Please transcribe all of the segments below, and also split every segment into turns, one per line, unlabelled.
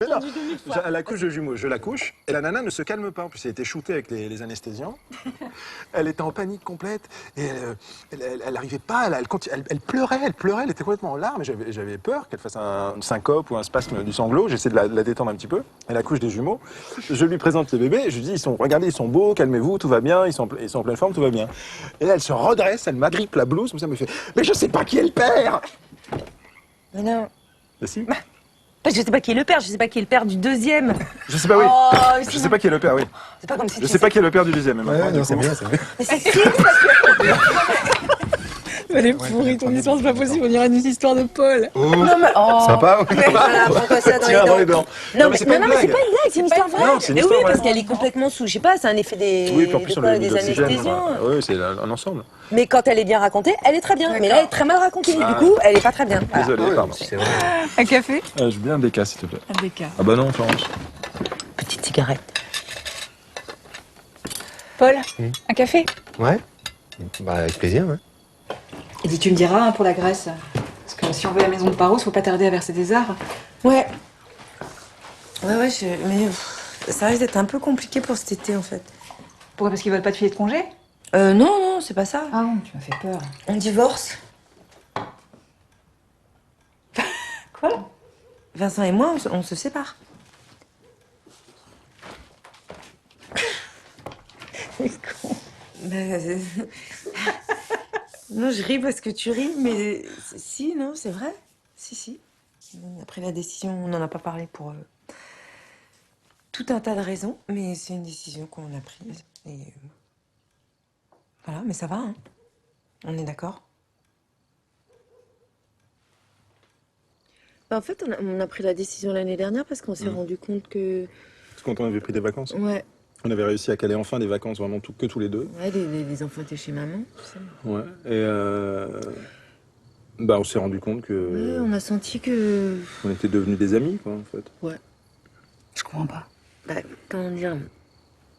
Non, la couche de jumeaux, je la couche, et la nana ne se calme pas. En plus, elle a été shootée avec les anesthésiants. Elle était en panique complète, et elle n'arrivait pas, elle pleurait, elle était complètement en larmes. J'avais peur qu'elle fasse une syncope ou un spasme du sanglot. J'essaie de la détendre un petit peu. Elle accouche des jumeaux. Je lui présente les bébés, et je lui dis, regardez, ils sont beaux, calmez-vous, tout va bien, ils sont en pleine forme, tout va bien. Et là, elle se redresse, elle m'agrippe la blouse, comme ça, elle me fait, mais je sais pas qui est le père.
Mais non.
Bah si.
Je sais pas qui est le père, je sais pas qui est le père du deuxième.
Je sais pas, oui.
Oh,
Je sais pas qui est le père, oui.
C'est pas comme si
Je sais pas qui est le père du deuxième.
Ouais, non, c'est bien, c'est bien.
Mais si,
Elle est pourrie, ton histoire, c'est pas possible, on dirait une histoire de Paul.
non, mais, oh.
Sympa, oui.
Voilà, prends-toi ça dans les
Tiens,
dents.
dans les dents.
Non, mais
c'est pas une
c'est
blague.
pas une blague, c'est une histoire vraie.
Non, c'est une
Mais
histoire
oui,
vraie.
parce qu'elle est complètement sous. Je sais pas, c'est un effet des,
Oui, puis en plus, on lui a mis
des
de l'oxygène.
anesthésiants.
Oui, c'est un ensemble.
Mais quand elle est bien racontée, elle est très bien. Mais là, elle est très mal racontée. Du coup, elle est pas très bien. Voilà.
Désolé, pardon.
C'est vrai.
Un café?
Je veux bien un déca, s'il te plaît.
Un DK.
Ah bah non, Florence.
Petite cigarette.
Paul, un café?
Ouais. Bah, avec plaisir, ouais.
Et dis, tu me diras hein, pour la Grèce. Parce que si on veut la maison de Paros, faut pas tarder à verser des arts.
Ouais. Ouais, mais ça risque d'être un peu compliqué pour cet été, en fait.
Pourquoi? Parce qu'ils veulent pas te filer de congé?
Non, c'est pas ça.
Ah bon, tu m'as fait peur.
On divorce.
Quoi?
Vincent et moi, on se sépare.
C'est con.
Non, je ris parce que tu ris, mais si, non, c'est vrai. Si. On a pris la décision, on n'en a pas parlé pour tout un tas de raisons, mais c'est une décision qu'on a prise. Et voilà, mais ça va, hein. On est d'accord. En fait, on a pris la décision l'année dernière parce qu'on s'est rendu compte que...
Parce quand on avait pris des vacances,
Ouais,
on avait réussi à caler enfin des vacances vraiment que tous les deux.
ouais, les enfants étaient chez maman, tu sais.
Ouais. Et bah, on s'est rendu compte
Ouais,
que
on a senti que...
on était devenus des amis, quoi, en fait.
Je comprends pas.
Bah, comment dire...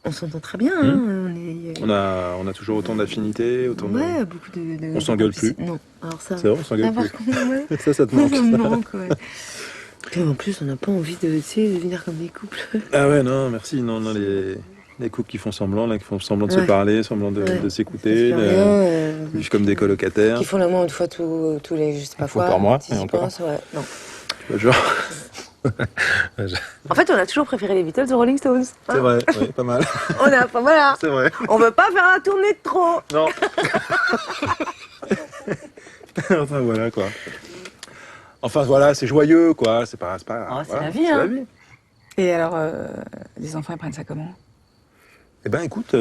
On s'entend très bien, hein.
On a toujours autant d'affinités, autant de...
Ouais, beaucoup de...
On s'engueule plus.
Non, alors ça...
C'est vrai, on s'engueule
par
plus.
contre, ouais.
Ça te
Moi,
manque.
ça me manque, ouais. Puis en plus, on n'a pas envie de, tu sais, de venir comme des couples.
Ah ouais, non, merci. Non, les couples qui font semblant, là, qui font semblant de se
Ouais.
parler, semblant de
Ouais.
s'écouter,
Ça fait rien,
vivent comme des colocataires.
qui font l'amour une fois tous les, je sais pas
Une fois
quoi.
par mois,
si
et
j'y
encore.
pense, ouais. Non.
Genre,
En fait, on a toujours préféré les Beatles aux Rolling Stones. hein.
c'est vrai, oui, pas mal.
On a, enfin, voilà.
C'est vrai.
On veut pas faire la tournée de trop.
Non. Enfin voilà quoi. Enfin voilà, c'est joyeux quoi. C'est pas.
Oh, c'est
voilà,
la vie,
C'est
hein.
la vie.
Et alors, les enfants, ils prennent ça comment?
Eh ben écoute,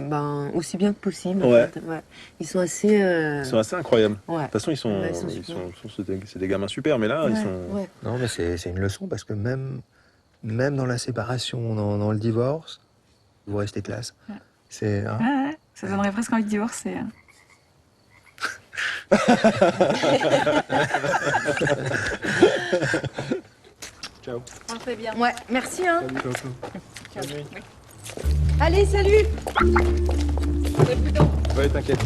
Ben, aussi bien que possible.
Ouais.
En fait. Ouais. Ils sont assez.
ils sont assez incroyables. De
Ouais.
toute façon, ils sont
super.
c'est des gamins super, mais là, ils
Ouais,
sont.
ouais.
Non, mais c'est une leçon parce que même dans la séparation, dans le divorce, vous restez classe.
Ouais.
C'est. Hein,
Ouais, ça donnerait presque envie de divorcer. Hein.
Ciao.
On fait bien.
Ouais, merci, hein.
Salut.
Allez, salut.
Ouais, t'inquiète.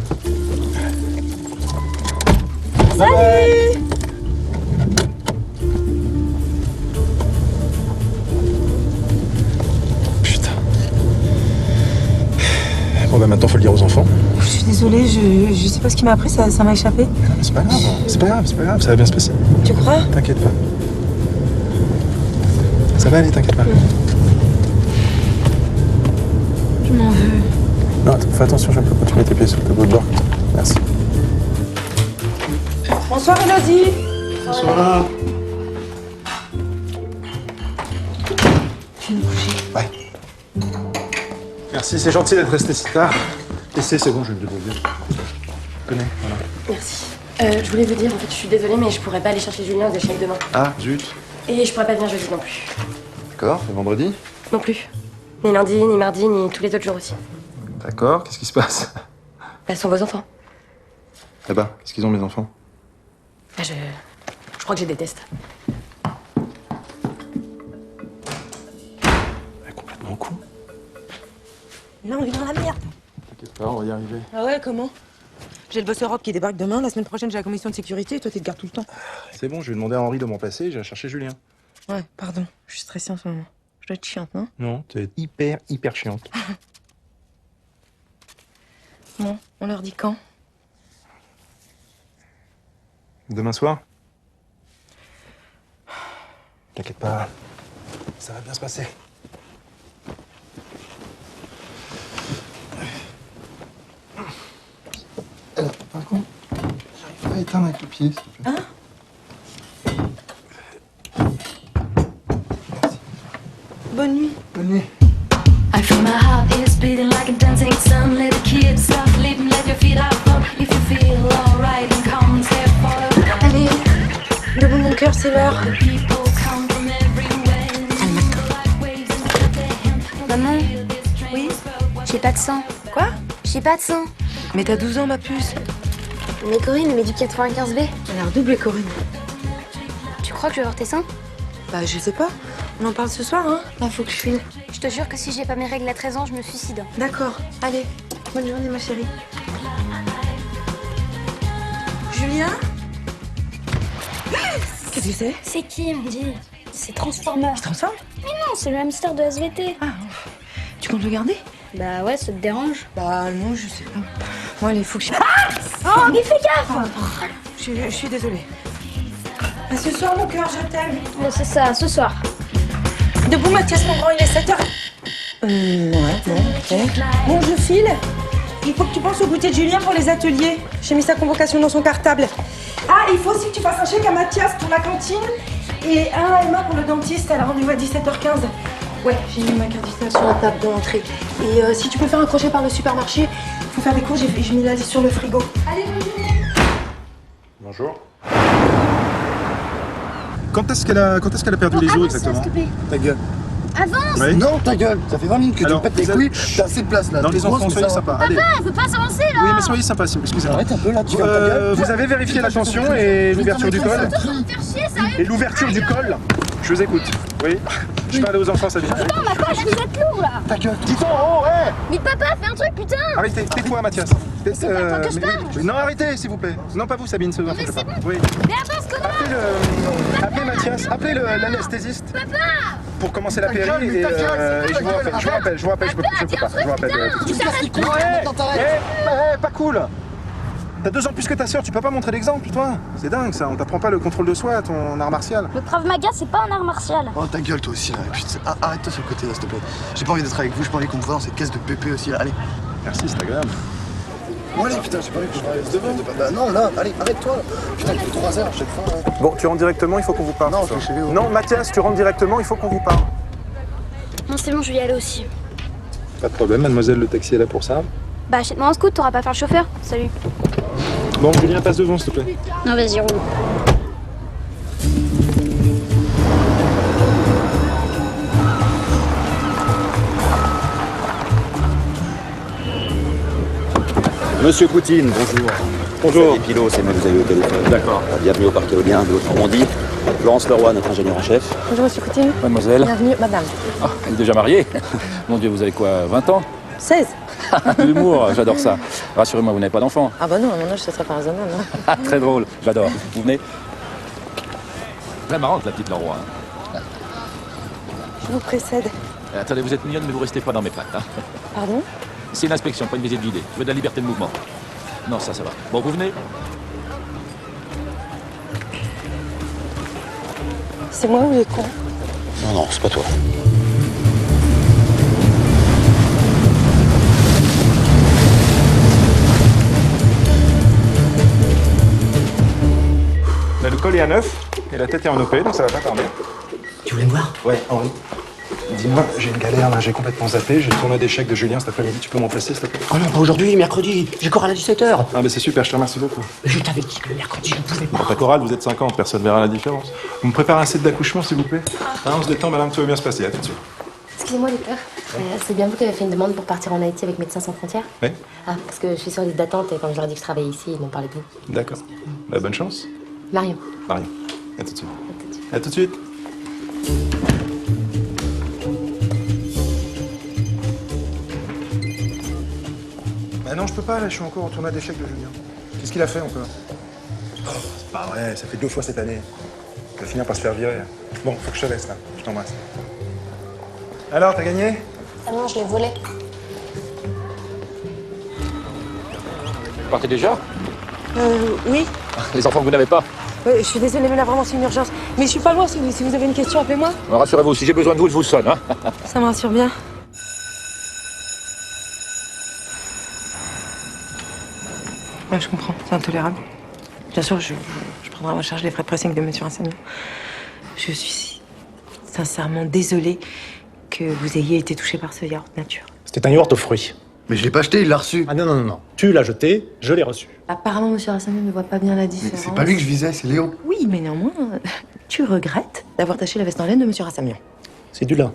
Putain. Bon bah maintenant faut le dire aux enfants.
Je suis désolée, je sais pas ce qui m'a appris, ça m'a échappé.
Mais non mais c'est pas grave, c'est pas grave, ça va bien se passer.
Tu crois?
T'inquiète pas. Ça va aller, t'inquiète pas.
Je m'en veux.
Non, fais attention, j'aime pas quand tu mets tes pieds sur le tableau de bord. Merci.
Bonsoir, Elodie.
Bonsoir.
Tu veux me coucher?
Ouais. Merci, c'est gentil d'être resté si tard. Laissez, c'est bon, je vais me débrouiller. Je connais, voilà.
Merci. Je voulais vous dire, en fait, je suis désolée, mais je pourrais pas aller chercher Julien aux échecs demain.
Ah, zut.
Et je pourrais pas venir jeudi non plus.
D'accord, c'est vendredi.
Non plus. Ni lundi, ni mardi, ni tous les autres jours aussi.
D'accord, qu'est-ce qui se passe?
Elles sont vos enfants.
Là-bas, qu'est-ce qu'ils ont, mes enfants?
Bah, je crois que je les déteste.
Elle est complètement con.
Là, on vit dans la merde.
T'inquiète pas, on va y arriver.
Ah ouais, comment? J'ai le boss Europe qui débarque demain. La semaine prochaine, j'ai la commission de sécurité et toi, t'es de garde tout le temps.
C'est bon, je vais demander à Henri de m'en passer, j'ai cherché Julien.
Ouais, pardon, je suis stressée en ce moment. Je dois être chiante, non?
Non, t'es hyper chiante.
Bon, on leur dit quand?
Demain soir? T'inquiète pas, ça va bien se passer.
Alors, par contre, j'arrive pas à éteindre avec le pied, s'il te plaît.
Hein? Bonne nuit.
Bonne nuit.
I feel my heart is beating like a dancing sun. Let the kids stop sleeping, let your feet up. If you feel alright, and come and step forward.
Allez, debout mon cœur, c'est l'heure.
The people come from everywhere. Like waves and clap their hands.
Maman,
Oui?
j'ai pas de sang.
Quoi?
J'ai pas de sang.
Mais t'as 12 ans, ma puce.
Mais Corinne, elle met du 95B.
Elle a redoublé, Corinne.
Tu crois que je vais avoir tes seins?
Bah, je sais pas. On en parle ce soir, hein? Là, faut que je file.
Je te jure que si j'ai pas mes règles à 13 ans, je me suicide.
D'accord. Allez, bonne journée, ma chérie. Julien? Qu'est-ce que c'est?
C'est qui, on dit? C'est Transformer.
Tu te transformes?
Non, c'est le hamster de SVT.
Ah, tu comptes le garder?
Bah ouais, ça te dérange?
Bah, non, je sais pas. Bon, allez, faut que je...
Oh, mais fais gaffe!
Je suis désolée. À ce soir, mon cœur, je t'aime.
Bon, c'est ça, ce soir.
Debout, Mathias, mon grand, il est 7h. Ouais, bon, ok. Bon, je file. Il faut que tu penses au goûter de Julien pour les ateliers. J'ai mis sa convocation dans son cartable. Ah, il faut aussi que tu fasses un chèque à Mathias pour la cantine et un à Emma pour le dentiste. Elle a rendez-vous à 17h15. Ouais, j'ai mis ma carte vitale sur la table de l'entrée. Et si tu peux faire un crochet par le supermarché, faut faire des courses, j'ai mis la liste sur le frigo. Allez, bonne journée.
Bonjour. Quand est-ce qu'elle a perdu les os exactement?
s'il te plaît.
Ta gueule.
Avance!
Oui.
Non, ta gueule. Ça fait 20 minutes que tu
Alors,
me pètes les
vous
couilles.
êtes-
T'as assez de place là.
Non,
T'es
les
grosse,
enfants,
mais
soyez
ça va.
sympas. Allez.
On peut pas s'avancer là!
Oui, mais soyez sympas, excusez-moi.
Arrête un peu là, tu fermes ta gueule.
Vous avez vérifié la tension et l'ouverture du col?
Faire chier, sérieux!
Et l'ouverture du col? Je vous écoute. Oui. Je parle aux enfants, ça vient.
Non, ma poche, vous êtes lourd là!
Ta gueule. Dis-toi, oh, ouais.
Mais papa, fais un truc, putain!
Arrêtez, tais-toi, Mathias.
c'est pas toi que je parle.
Non, arrêtez, s'il vous plaît. Non, pas vous, Sabine, ça vous en
mais
faites
c'est
pas.
bon.
Oui.
Mais avance, comment?
Appelez Mathias, appelez l'anesthésiste.
Papa!
Pour commencer la
Ta
péri
gueule, mais
et
ta gueule,
je vous rappelle, je peux pas, je vous rappelle.
Tu casses les couilles, tu dans ta règle.
Pas cool. T'as 2 ans plus que ta sœur, tu peux pas montrer l'exemple, toi. C'est dingue ça, on t'apprend pas le contrôle de soi, ton art martial.
Le Krav Maga, c'est pas un art martial.
Oh, ta gueule, toi aussi là. Putain, arrête-toi sur le côté là, s'il te plaît. J'ai pas envie d'être avec vous, j'ai pas envie qu'on me voit dans cette caisse de pépé aussi là. Allez.
Merci, c'est agréable.
Bon, allez, putain, j'ai pas envie que je reste devant. Bah, non, là, allez, arrête-toi. Putain, il fait 3 heures à chaque fois. Hein.
Bon, tu rentres directement, il faut qu'on vous parle.
Non,
ce soir.
je vais chez Léo.
Non, Mathias, tu rentres directement, il faut qu'on vous parle.
Non, c'est bon, je vais y aller aussi.
Pas de problème, mademoiselle, le taxi est là pour ça.
Bah, achète-moi un scoot, t'auras pas à faire le chauffeur. Salut.
Bon, Julien, passe devant, s'il te plaît.
Non, vas-y, roule.
Monsieur Poutine, bonjour.
Bonjour.
C'est Pilot, c'est moi que vous avez au téléphone.
D'accord.
Bienvenue au parc éolien de Haute-Normandie. Florence Leroy, notre ingénieur en chef.
Bonjour, monsieur Poutine.
Mademoiselle.
Bienvenue, madame.
Ah, elle est déjà mariée. Mon Dieu, vous avez quoi, 20 ans?
16.
L'humour, j'adore ça. Rassurez-moi, vous n'avez pas d'enfant.
Ah bah non, à mon âge, ça serait pas raisonnable. Hein.
Ah, très drôle, j'adore. Vous venez? Très marrante, la petite Leroy. Hein.
Je vous précède.
Attendez, vous êtes mignonne, mais vous restez pas dans mes pattes. Hein.
Pardon?
C'est une inspection, pas une visite guidée. Je veux de la liberté de mouvement. Non, ça va. Bon, vous venez?
C'est moi ou les cons?
Non, non, c'est pas toi.
Le col est à 9 et la tête est en OP, donc ça va pas tarder.
Tu voulais me voir?
Ouais, Henri. Dis-moi, j'ai une galère là, j'ai complètement zappé, j'ai le tournoi d'échecs de Julien cet après-midi, tu peux m'en placer s'il te plaît?
Oh non, pas aujourd'hui, mercredi. J'ai chorale à 17h.
Ah mais c'est super, je te remercie beaucoup.
Je t'avais dit que le mercredi, je ne pouvais pas.
Bon, ta chorale, vous êtes 50, personne verra la différence. Vous me préparez un set d'accouchement s'il vous plaît? Hein, on se détend, madame, tout va bien se passer, à tout de suite.
Excusez-moi, docteur. C'est bien vous qui avez fait une demande pour partir en Haïti avec Médecins Sans Frontières?
Oui,
Ah, parce que je suis sur liste d'attente et quand je leur ai dit que je travaillais ici, ils m'ont parlé de vous.
d'accord. Bah, bonne chance.
Marion.
Marion, à tout de suite.
À tout de suite.
À tout de suite. Bah non, je peux pas, là, je suis encore au tournoi d'échecs de Julien. Qu'est-ce qu'il a fait encore? Oh, c'est pas vrai, ça fait 2 fois cette année. va finir par se faire virer. Bon, faut que je te laisse là. Je t'embrasse. Alors, t'as gagné?
Ah non, je l'ai volé.
Vous partez déjà?
Oui.
Les enfants que vous n'avez pas?
Je suis désolée, mais là, vraiment, c'est une urgence. Mais je suis pas loin, si vous avez une question, appelez-moi.
Rassurez-vous, si j'ai besoin de vous, je vous sonne. Hein.
Ça me rassure bien. Ouais, je comprends, c'est intolérable. Bien sûr, je prendrai en charge les frais de pressing de monsieur Rassamian. Je suis sincèrement désolée que vous ayez été touché par ce yaourt nature.
C'était un yaourt aux fruits.
Mais je l'ai pas acheté, il l'a reçu.
Ah non, non, non, non. Tu l'as jeté, je l'ai reçu.
Apparemment, monsieur Rassamian ne voit pas bien la différence.
C'est pas lui que je visais, c'est Léo.
Oui, mais néanmoins, tu regrettes d'avoir taché la veste en laine de monsieur Rassamian.
C'est du lin.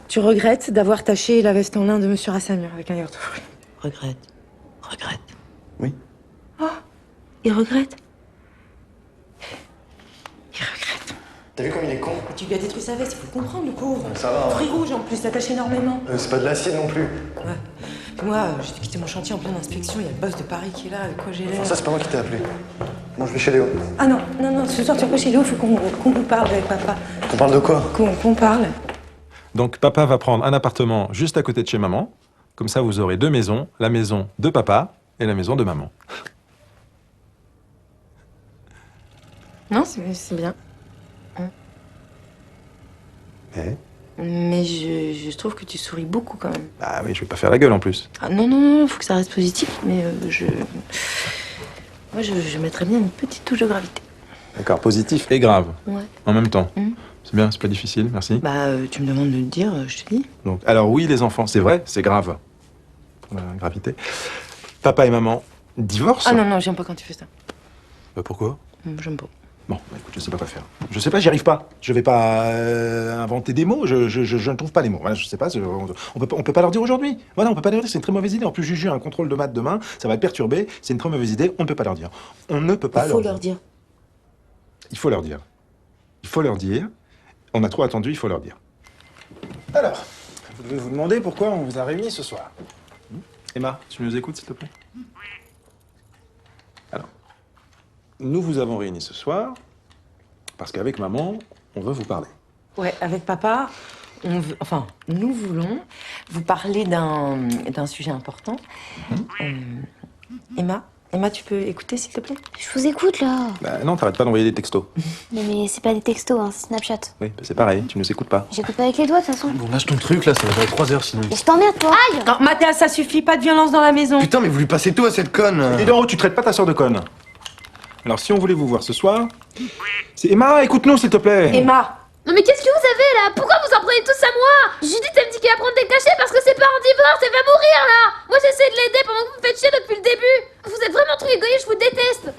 Tu regrettes d'avoir taché la veste en lin de monsieur Rassamian avec un yaourt aux fruits. Regrette. Regrette.
Oui.
Oh, il regrette. Il regrette.
T'as vu comme il est con?
Tu lui as détruit sa veste, il faut le comprendre, le pauvre.
Ça va.
Fruits rouges en plus, t'attaches énormément.
C'est pas de l'acide non plus.
Ouais. Puis moi, j'ai quitté mon chantier en pleine inspection, il y a le boss de Paris qui est là, avec quoi j'ai l'air.
Ça, c'est pas moi qui t'ai appelé. Moi, je vais chez Léo.
Ah non, non, non, ce soir tu vas pas chez Léo, il faut qu'on vous parle avec papa.
On parle de quoi?
Qu'on parle.
Donc, papa va prendre un appartement juste à côté de chez maman. Comme ça, vous aurez deux maisons, la maison de papa et la maison de maman.
Non, c'est bien. Mais je trouve que tu souris beaucoup quand même.
Bah oui, je vais pas faire la gueule en plus.
Ah, non, non, non, faut que ça reste positif, mais Moi, je mettrais bien une petite touche de gravité.
D'accord, positif et grave.
Ouais.
En même temps.
Mhm.
C'est bien, c'est pas difficile, merci.
Bah, tu me demandes de le dire, je te dis.
Donc, alors oui, les enfants, c'est vrai, c'est grave. La gravité. Papa et maman divorcent.
Ah non, non, j'aime pas quand tu fais ça.
Pourquoi?
J'aime pas.
Bon, bah, écoute, je sais pas quoi faire. Je sais pas, j'y arrive pas. Je vais pas inventer des mots, je ne trouve pas les mots. Voilà, je sais pas, on peut pas leur dire aujourd'hui. Voilà, on peut pas leur dire, c'est une très mauvaise idée. En plus, Juju a un contrôle de maths demain, ça va le perturber, c'est une très mauvaise idée, on ne peut pas leur dire. On ne peut pas
Il faut leur dire.
Il faut leur dire. Il faut leur dire. On a trop attendu, il faut leur dire. Alors, vous devez vous demander pourquoi on vous a réunis ce soir. Emma, tu nous écoutes, s'il te plaît? Alors, nous vous avons réunis ce soir parce qu'avec maman, on veut vous parler.
Ouais, avec papa, nous voulons vous parler d'un sujet important. Emma, tu peux écouter, s'il te plaît?
Je vous écoute, là.
Bah non, t'arrêtes pas d'envoyer des textos.
Mais c'est pas des textos, hein, c'est Snapchat.
Oui, bah c'est pareil, tu nous écoutes pas.
J'écoute pas avec les doigts, de toute façon.
Bon, lâche ton truc, là, ça va durer 3 heures sinon.
Mais je t'emmerde, toi. Aïe!
Non, Mathéa, ça suffit, pas de violence dans la maison.
Putain, mais vous lui passez tout à cette conne.
Dis donc, tu traites pas ta soeur de conne. Alors, si on voulait vous voir ce soir, c'est Emma, écoute-nous, s'il te plaît.
Emma!
Non mais qu'est-ce que vous avez là? Pourquoi vous en prenez tous à moi? Judith elle me dit qu'elle va prendre des cachets parce que c'est pas en divorce, elle va mourir là. Moi j'essaie de l'aider pendant que vous me faites chier depuis le début. Vous êtes vraiment trop égoïste, je vous déteste.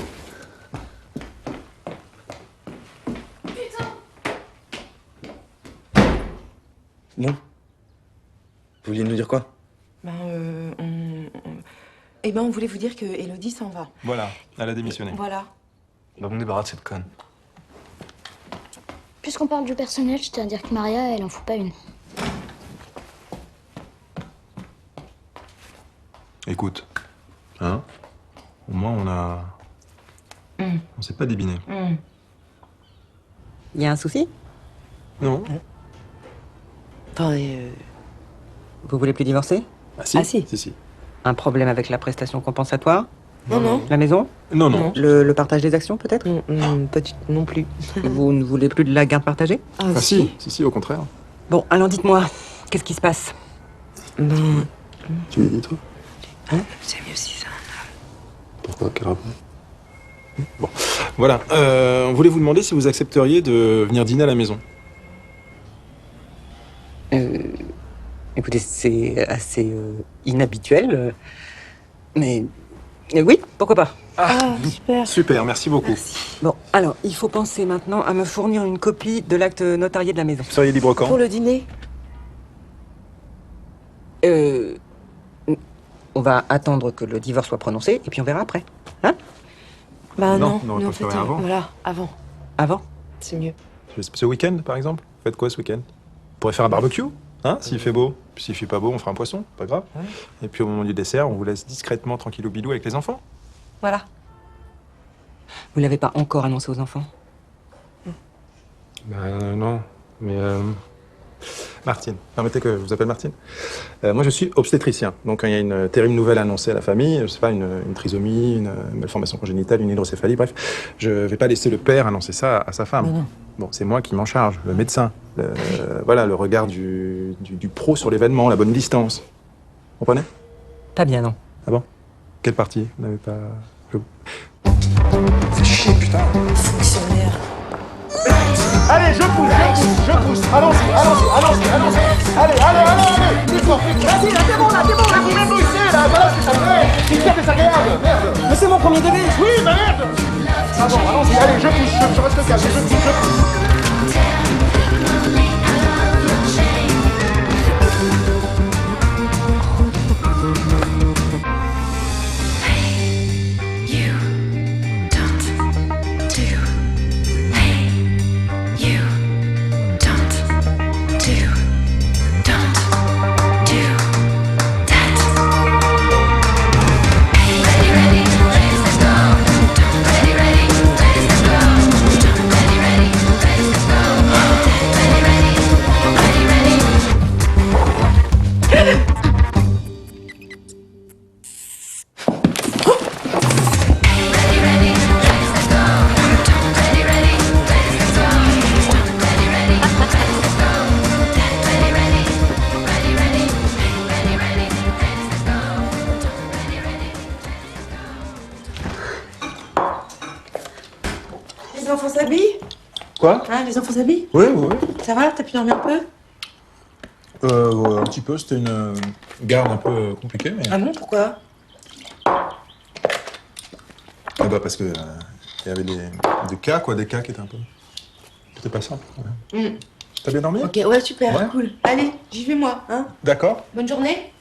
Putain.
Bon. Vous vouliez nous dire quoi?
On voulait vous dire que Élodie s'en va.
Voilà, elle a démissionné.
Voilà.
Bah, on débarrasse de cette conne.
Puisqu'on parle du personnel, je tiens à dire que Maria, elle en fout pas une.
Écoute, hein, au moins on s'est pas débiné.
Il y a un souci?
Non.
Attendez,
Vous voulez plus divorcer?
Ah si,
Ah, si.
si.
Un problème avec la prestation compensatoire?
Non.
La maison?
Non.
Le partage des actions, peut-être?
Non plus.
Vous ne voulez plus de la garde partagée?
Ah si, au contraire.
Bon, alors dites-moi, qu'est-ce qui se passe?
Tu me dis, toi?
C'est mieux si ça.
Pourquoi? Quel rapport? Bon, voilà. On voulait vous demander si vous accepteriez de venir dîner à la maison.
Écoutez, c'est assez inhabituel, mais oui, pourquoi pas.
Super.
Super, merci beaucoup.
Bon, alors, il faut penser maintenant à me fournir une copie de l'acte notarié de la maison.
Vous seriez libre quand?
Pour le dîner?
On va attendre que le divorce soit prononcé, et puis on verra après. Hein?
Bah
Non,
non,
on
nous,
peut faire avant.
Voilà, avant.
Avant?
C'est mieux.
Ce week-end, par exemple? Vous faites quoi ce week-end? On pourrait faire un barbecue? Hein, s'il fait beau. Puis s'il fait pas beau, on fera un poisson, pas grave.
Ouais.
Et puis au moment du dessert, on vous laisse discrètement tranquillou bilou avec les enfants.
Voilà.
Vous l'avez pas encore annoncé aux enfants?
Non, mais... Martine. Permettez que je vous appelle Martine. Moi, je suis obstétricien. Donc, quand il y a une terrible nouvelle annoncée à la famille, je sais pas, une trisomie, une malformation congénitale, une hydrocéphalie, bref, je vais pas laisser le père annoncer ça à sa femme.
Mais non.
Bon, c'est moi qui m'en charge, le médecin. Voilà, le regard du pro sur l'événement, la bonne distance. Vous comprenez?
Pas bien, non.
Ah bon? Quelle partie? Vous n'avez pas... C'est chier, putain.
Fonctionnaire.
Allez, je pousse. Allons-y. Allez. Plus fort. Vas-y, là, t'es bon, là. Vous même aussi, là. Voilà, c'est ça fait. C'est hyper désagréable. Merde.
Mais c'est mon premier degré.
Oui, bah merde. Ah bon, allons-y. Allez, je pousse. Je reste calme. Je pousse.
Les enfants s'habillent?
Quoi?
Hein, les enfants s'habillent?
Oui.
Ça va? T'as pu dormir un peu?
Un petit peu, c'était une garde un peu compliquée, mais...
Ah bon, pourquoi?
Ah bah parce que il y avait des cas qui étaient un peu... C'était pas simple. Ouais. T'as bien dormi?
Ok, ouais, super,
Ouais.
cool. Allez, j'y vais moi, hein?
D'accord.
Bonne journée.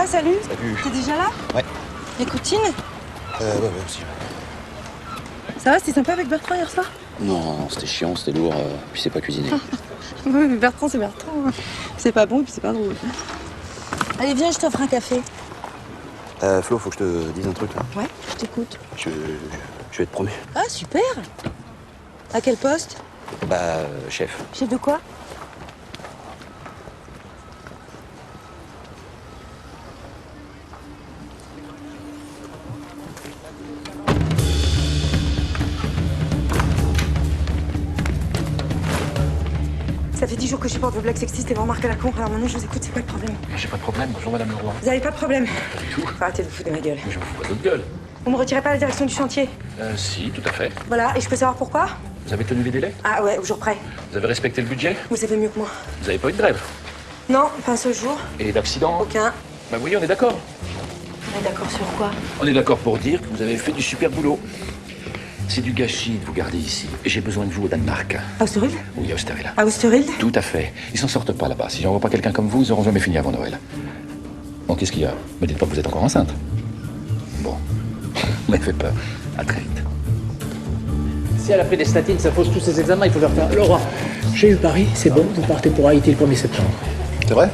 Ah, salut.
Salut.
T'es déjà là?
Ouais.
Et Coutine?
Ouais, aussi.
Ça va, c'était sympa avec Bertrand hier soir?
Non, c'était chiant, c'était lourd, puis c'est pas cuisiné.
Oui, mais Bertrand, c'est Bertrand. C'est pas bon et puis c'est pas drôle. Allez, viens, je t'offre un café.
Flo, faut que je te dise un truc, là.
Ouais, je t'écoute.
Je vais être promu.
Ah, super. À quel poste?
Bah, chef.
Chef de quoi? Ça fait 10 jours que je supporte vos blagues sexistes et vos remarques à la con. Alors maintenant, je vous écoute, c'est quoi le problème?
J'ai pas de problème. Bonjour, Madame Leroy.
Vous avez pas de problème?
Pas du tout.
Faut arrêter de vous foutre de ma gueule.
Mais je me fous pas de votre gueule.
Vous me retirez pas la direction du chantier?
Si, tout à fait.
Voilà, et je peux savoir pourquoi?
Vous avez tenu les délais?
Ah ouais, au jour près.
Vous avez respecté le budget?
Vous savez mieux que moi.
Vous avez pas eu de grève?
Non, pas un seul jour.
Et d'accident?
Aucun.
Bah oui, on est d'accord.
On est d'accord sur quoi?
On est d'accord pour dire que vous avez fait du super boulot. C'est du gâchis de vous garder ici. Et j'ai besoin de vous au Danemark.
À Austerlitz?
Oui, à Austerlitz.
À Austerlitz?
Tout à fait. Ils s'en sortent pas là-bas. Si j'envoie pas quelqu'un comme vous, ils auront jamais fini avant Noël. Bon, qu'est-ce qu'il y a? Me dites pas que vous êtes encore enceinte. Bon. Vous m'avez fait peur. À très vite.
Si elle a pris des statines, ça pose tous ses examens, il faut leur faire. Laurent, j'ai eu Paris, c'est bon, vous partez pour Haïti le 1er septembre.
C'est vrai?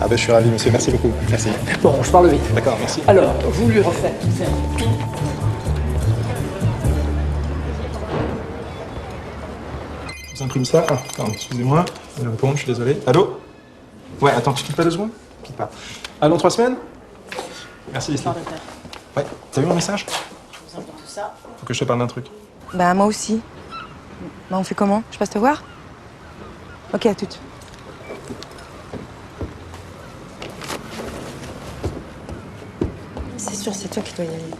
Ah ben je suis ravi, monsieur. Merci beaucoup. Merci.
Bon, je parle vite.
D'accord, merci.
Alors, vous lui refaites.
Je vous imprime ça. Ah, pardon, excusez-moi. Je vais répondre, je suis désolé. Allô? Ouais, attends, tu quittes pas 2 secondes? Quitte pas. Allons 3 semaines? Merci, Leslie. Ouais, t'as vu mon message?
Je vous envoie tout ça.
Faut que je te parle d'un truc.
Bah, moi aussi. Bah, on fait comment? Je passe te voir? Ok, à toutes. C'est sûr, c'est toi qui dois y aller.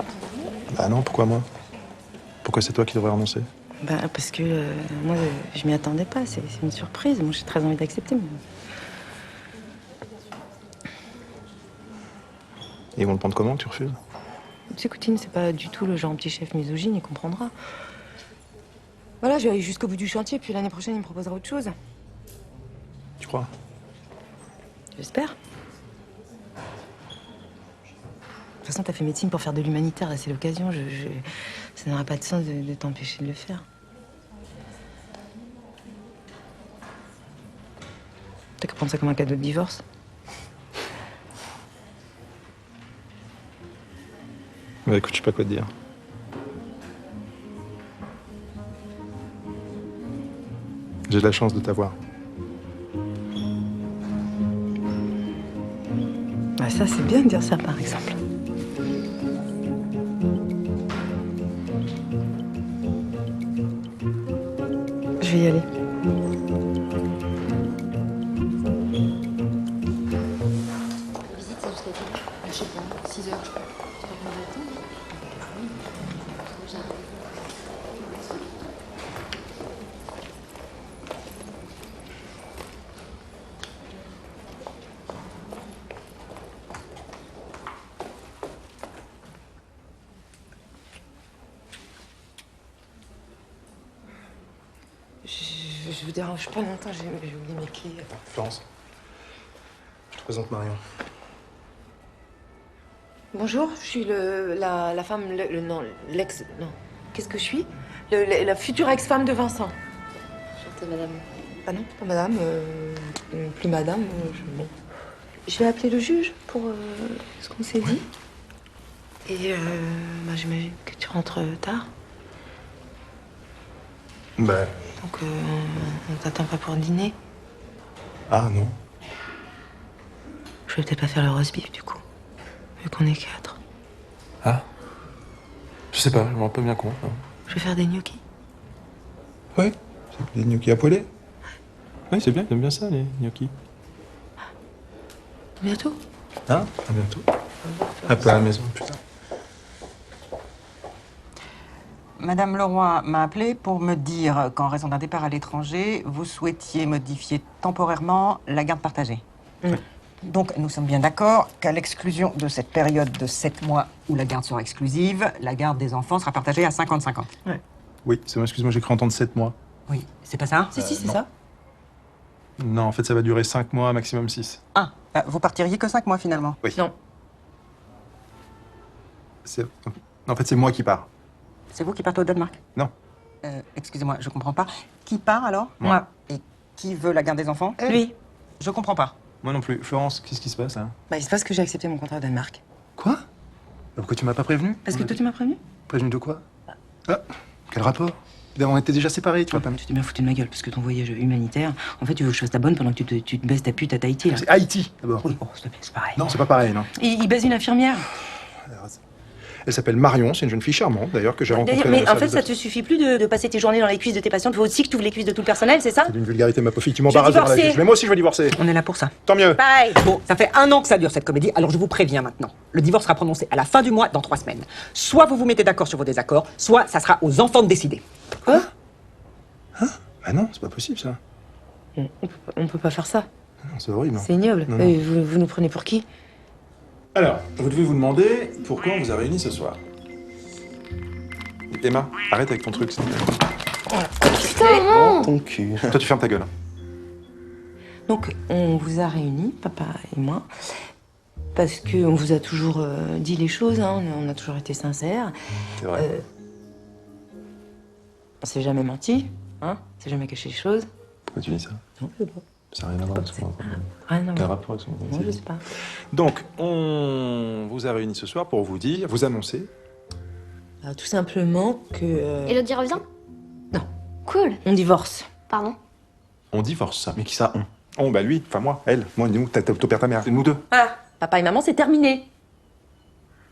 Bah non, pourquoi moi? Pourquoi c'est toi qui devrais renoncer?
Bah, parce que moi, je m'y attendais pas. C'est une surprise. Moi, j'ai très envie d'accepter. Mais...
Ils vont le prendre comment que tu refuses?
Tu sais, Coutine, c'est pas du tout le genre petit chef misogyne, il comprendra. Voilà, je vais aller jusqu'au bout du chantier, puis l'année prochaine, il me proposera autre chose.
Tu crois?
J'espère. De toute façon, t'as fait médecine pour faire de l'humanitaire, là, c'est l'occasion. Ça n'aura pas de sens de t'empêcher de le faire. T'as faut prendre ça comme un cadeau de divorce.
Bah écoute, je sais pas quoi te dire. J'ai de la chance de t'avoir.
Bah ça, c'est bien de dire ça, par exemple. Je vais y aller.
La visite, c'est jusqu'à quelle heure? Je sais pas, 6 heures, je crois. Tu vas prendre le temps? Oui. J'arrive.
Je vous dérange pas longtemps, j'ai oublié mes clés.
Florence, je te présente Marion.
Bonjour, je suis la femme, non, l'ex, non. Qu'est-ce que je suis? La future ex-femme de Vincent.
Chantez, madame.
Ah non, pas madame, plus madame. Bon. Je vais appeler le juge pour ce qu'on s'est dit. Et bah, j'imagine que tu rentres tard.
Bah.
Donc on t'attend pas pour dîner.
Ah non.
Je vais peut-être pas faire le roast beef du coup, vu qu'on est 4.
Ah. Je sais pas, je me rends pas bien compte. Non.
Je vais faire des gnocchis.
Ouais, c'est des gnocchis à poêler. Ouais, c'est bien, j'aime bien ça, les gnocchis.
À bientôt.
Hein? À bientôt. Un peu à la maison, putain.
Madame Leroy m'a appelé pour me dire qu'en raison d'un départ à l'étranger, vous souhaitiez modifier temporairement la garde partagée. Donc, nous sommes bien d'accord qu'à l'exclusion de cette période de 7 mois où la garde sera exclusive, la garde des enfants sera partagée à 50-50.
Ouais.
Oui, c'est moi, excuse-moi, j'ai cru entendre 7 mois.
Oui, c'est pas ça?
Si, c'est
non.
ça.
Non, en fait, ça va durer 5 mois, maximum 6.
Ah, vous partiriez que 5 mois finalement?
Oui.
Non.
En fait, c'est moi qui pars.
C'est vous qui partez au Danemark?
Non.
Excusez-moi, je comprends pas. Qui part alors?
Moi.
Et qui veut la garde des enfants?
Lui.
Je comprends pas.
Moi non plus. Florence, qu'est-ce qui se passe, là?
Bah, il se passe que j'ai accepté mon contrat au Danemark.
Quoi? Pourquoi tu m'as pas prévenu?
Parce que toi, tu m'as prévenu?
Prévenu de quoi? Ah, quel rapport? On était déjà séparés, tu vois pas me...
Tu t'es bien foutu de ma gueule, parce que ton voyage humanitaire, en fait, tu veux que je fasse ta bonne pendant que tu te baisses ta pute à Tahiti, là.
C'est Haïti, d'abord.
Oui, oh, s'il te plaît, c'est pareil.
Non, c'est pas pareil, non.
Il baise une infirmière.
Elle s'appelle Marion, c'est une jeune fille charmante, d'ailleurs, que j'ai rencontrée
D'ailleurs,
dans
mais
le
en fait,
service
ça te suffit plus de passer tes journées dans les cuisses de tes patients. Tu veux aussi que tu ouvres les cuisses de tout le personnel, c'est ça?
C'est d'une vulgarité, ma pauvre fille. Tu
Je vais
m'embarrasses devant la
divorcer.
juge. Mais moi aussi, je veux divorcer.
On est là pour ça.
Tant mieux.
Pareil.
Bon, ça fait 1 an que ça dure cette comédie, alors je vous préviens maintenant. Le divorce sera prononcé à la fin du mois, dans 3 semaines. Soit vous vous mettez d'accord sur vos désaccords, soit ça sera aux enfants de décider.
Quoi?
Bah non, c'est pas possible, ça.
On peut pas faire ça.
Non, c'est horrible.
C'est ignoble.
Non, non.
Vous nous prenez pour qui?
Alors, vous devez vous demander pourquoi on vous a réunis ce soir. Emma, arrête avec ton truc, s'il te plaît.
Putain, non!
Ton cul. Toi, tu fermes ta gueule.
Donc, on vous a réunis, papa et moi, parce qu'on vous a toujours dit les choses, hein, on a toujours été sincères.
C'est vrai.
On s'est jamais menti, hein, on s'est jamais caché les choses.
Pourquoi tu dis ça?
Non, je sais pas.
Ça n'a rien à voir avec son
Rien à
Quel
voir.
rapport avec son
Moi, je sais pas.
Donc, on vous a réunis ce soir pour vous dire, vous annoncer.
Tout simplement que...
Elodie revient?
Non.
Cool.
On divorce.
Pardon?
On divorce, ça. Mais qui ça, on? On, bah lui, enfin moi, elle. Moi, nous, ton père, ta mère. C'est nous deux.
Voilà, papa et maman, c'est terminé.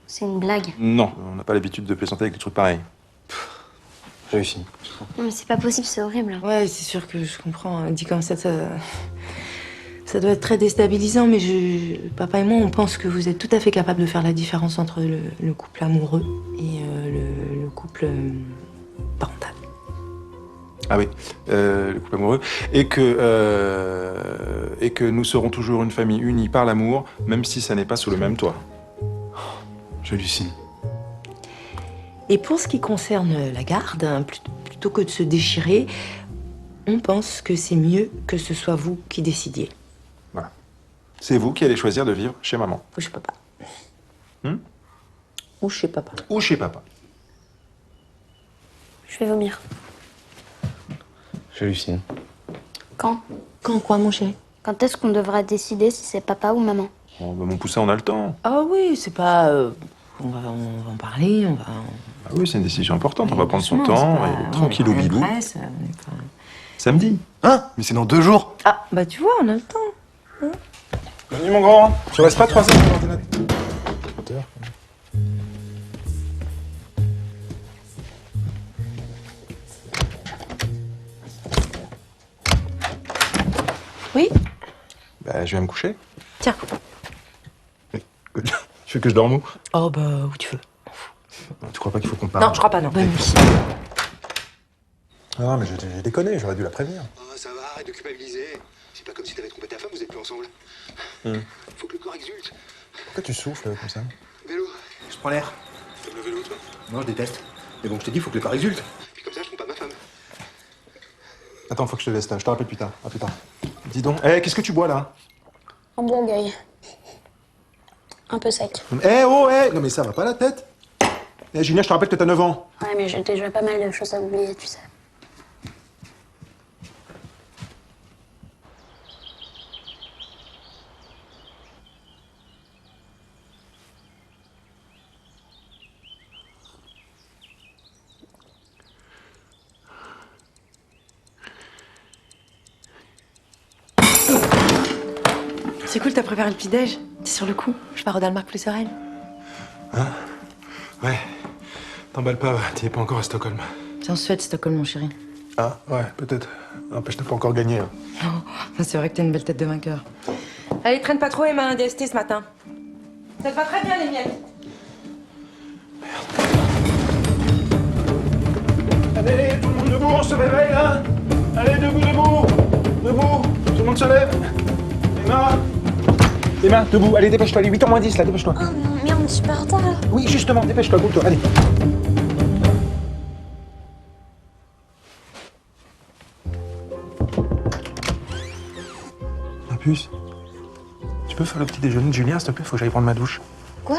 C'est une blague.
Non, on n'a pas l'habitude de plaisanter avec des trucs pareils. J'ai réussi.
Non, mais c'est pas possible, c'est horrible.
Ouais, c'est sûr que je comprends. Dit comme ça doit être très déstabilisant, mais papa et moi, on pense que vous êtes tout à fait capable de faire la différence entre le couple amoureux et le couple parental.
Ah oui, le couple amoureux. Et que nous serons toujours une famille unie par l'amour, même si ça n'est pas sous le même toit. J'hallucine.
Et pour ce qui concerne la garde, hein, plutôt que de se déchirer, on pense que c'est mieux que ce soit vous qui décidiez.
Voilà. C'est vous qui allez choisir de vivre chez maman.
Ou chez papa.
Hmm?
Ou chez papa.
Ou chez papa.
Je vais vomir.
J'hallucine.
Quand?
Quand quoi, mon chéri?
Quand est-ce qu'on devra décider si c'est papa ou maman?
Bon, bah, mon poussin, on a le temps.
Ah oui, c'est pas... on va en parler, on va...
Ah oui, c'est une décision importante. On va prendre son
doucement,
temps,
c'est pas-
et tranquille au
on est pas
bilou.
en presse, on est pas-
Samedi.
Hein? Mais c'est dans 2 jours.
Ah, bah tu vois, on a le temps.
Bienvenue, mon grand. Tu restes pas 3 heures sur l'ordinateur.
Oui?
Bah, je viens me coucher.
Tiens.
Tu veux que je dorme où?
Oh bah, où tu veux.
Tu crois pas qu'il faut qu'on parle?
Non, je crois pas, non. Bonne nuit.
Ah non, mais j'ai déconné, j'aurais dû la prévenir.
Oh, ça va, arrête de culpabiliser. C'est pas comme si t'avais trompé ta femme, vous êtes plus ensemble. Faut que le corps exulte.
Pourquoi tu souffles comme ça?
Vélo. Je prends l'air. T'aimes le vélo, toi? Non, je déteste. Mais bon, je t'ai dit, faut que le corps exulte. Puis comme ça, je trompe pas ma femme.
Attends, faut que je te laisse là, je te rappelle plus tard. À plus tard. Dis donc, qu'est-ce que tu bois là?
Un Bourgueil. Un peu sec.
Non mais ça va pas la tête. Julien, je te rappelle que t'as 9 ans.
Ouais, mais j'ai déjà pas mal de choses à oublier, tu sais.
C'est cool, t'as préparé le petit-déj. T'es sur le coup. Je pars au Danemark plus sereine.
Hein? Ouais. T'emballes pas, t'y es pas encore à Stockholm.
C'est en Suède, Stockholm, mon chéri.
Ah, ouais, peut-être. N'empêche, t'as pas encore gagné. Hein.
Oh, c'est vrai que t'as une belle tête de vainqueur. Allez, traîne pas trop, Emma, un DST ce matin. Ça te va très bien, les miennes.
Allez, tout le monde debout, on se réveille là. Allez, debout, debout. Debout, tout le monde se lève. Emma, debout, allez, dépêche-toi, il est 8h moins 10 là, dépêche-toi.
Oh non, merde, je suis pas en retard.
Oui, justement, dépêche-toi, boule-toi, allez. Ma puce, tu peux faire le petit déjeuner de Julien, s'il te plaît, faut que j'aille prendre ma douche.
Quoi?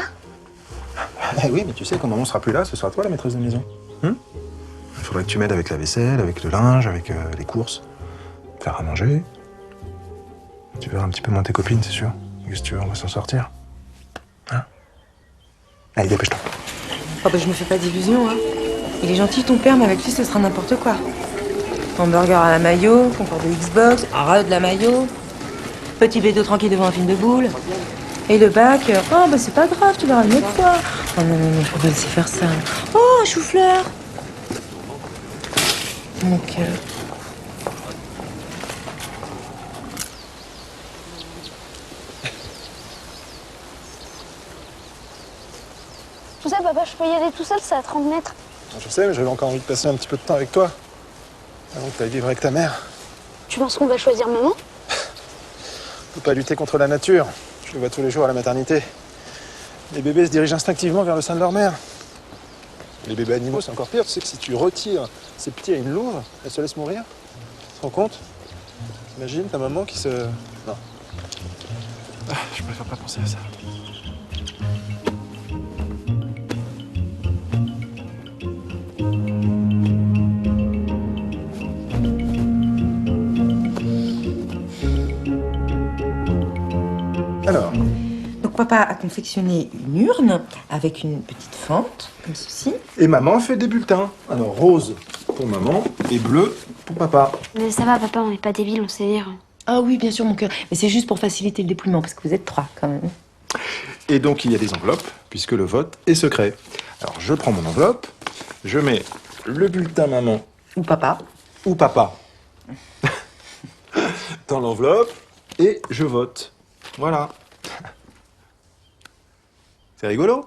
Eh oui, mais tu sais, quand maman sera plus là, ce sera toi la maîtresse de maison. Il faudrait que tu m'aides avec la vaisselle, avec le linge, avec les courses. Faire à manger. Tu verras un petit peu moins tes copines, c'est sûr. Qu'est-ce que tu veux, on va s'en sortir. Hein? Allez, dépêche-toi.
Oh bah je me fais pas d'illusions, hein. Il est gentil ton père, mais avec lui ce sera n'importe quoi. Hamburger à la mayo, concours de Xbox, un rat de la mayo, petit bédo tranquille devant un film de boules. Et le bac, oh bah c'est pas grave, tu l'auras une autre fois. Oh non, non, non, je peux pas laisser faire ça. Oh, un chou-fleur. Mon cœur.
Tu sais, papa, je peux y aller tout seul, c'est à 30 mètres.
Je sais, mais j'avais encore envie de passer un petit peu de temps avec toi. Avant que tu ailles vivre avec ta mère.
Tu penses qu'on va choisir maman?
On peut pas lutter contre la nature. Je le vois tous les jours à la maternité. Les bébés se dirigent instinctivement vers le sein de leur mère. Les bébés animaux, c'est encore pire. Tu sais que si tu retires ces petits à une louve, elle se laisse mourir. Tu te rends compte? T'imagines ta maman qui se... Non. Ah, je préfère pas penser à ça. Alors,
Donc papa a confectionné une urne avec une petite fente, comme ceci.
et maman fait des bulletins. Alors, rose pour maman et bleu pour papa.
Mais ça va, papa, on n'est pas débiles, on sait lire.
Ah oui, bien sûr, mon cœur. Mais c'est juste pour faciliter le dépouillement, parce que vous êtes 3 quand même.
Et donc, il y a des enveloppes, puisque le vote est secret. Alors, je prends mon enveloppe, je mets le bulletin maman
Ou papa.
ou papa dans l'enveloppe et je vote. Voilà. C'est rigolo.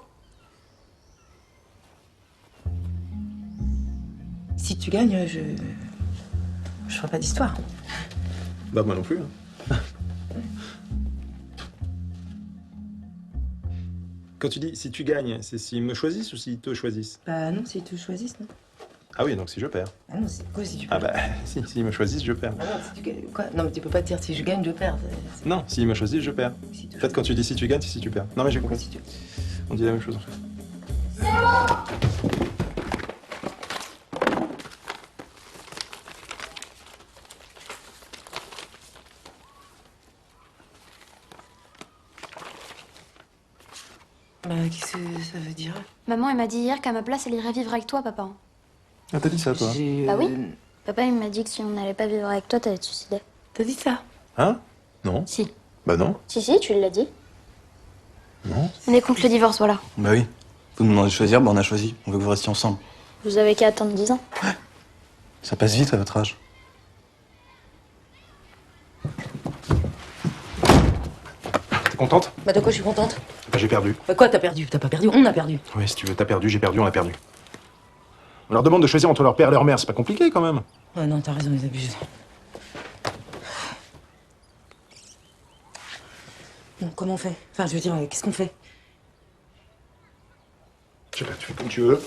Si tu gagnes, je ferai pas d'histoire.
Bah, moi non plus. Quand tu dis si tu gagnes, c'est s'ils me choisissent ou s'ils te choisissent?
Bah non, si tu choisisses, non.
Ah oui, donc si je perds.
Ah non, c'est quoi si tu
Ah bah, si, s'ils me choisissent, je perds.
Ah non, si tu gagnes, quoi? Non, mais tu peux pas dire si je gagne, je perds.
Non, s'ils me choisissent, je perds. En fait, quand tu dis si tu gagnes, c'est si tu perds. Non, mais j'ai compris.
Si tu...
On dit la même chose en fait.
Bah, qu'est-ce que ça veut dire?
Maman, elle m'a dit hier qu'à ma place, elle irait vivre avec toi, papa.
Ah, t'as dit ça, toi?
Bah oui. Papa, il m'a dit que si on n'allait pas vivre avec toi, t'allais te suicider.
T'as dit ça?
Hein? Non.
Si.
Bah non.
Si, tu l'as dit.
Non.
On est contre le divorce, voilà.
Bah oui. Vous nous demandez de choisir, bah on a choisi. On veut que vous restiez ensemble.
Vous avez qu'à attendre 10 ans.
Ça passe vite à votre âge.
T'es contente?
Bah, de quoi je suis contente?
Bah, j'ai perdu.
Bah, quoi, t'as perdu? T'as pas perdu, on a perdu.
Oui, si tu veux, t'as perdu, j'ai perdu, on a perdu. On leur demande de choisir entre leur père et leur mère, c'est pas compliqué quand même.
Ouais, non, t'as raison, ils abusent. Bon, comment on fait? Enfin, je veux dire, qu'est-ce qu'on fait?
Je sais pas, tu fais comme tu veux.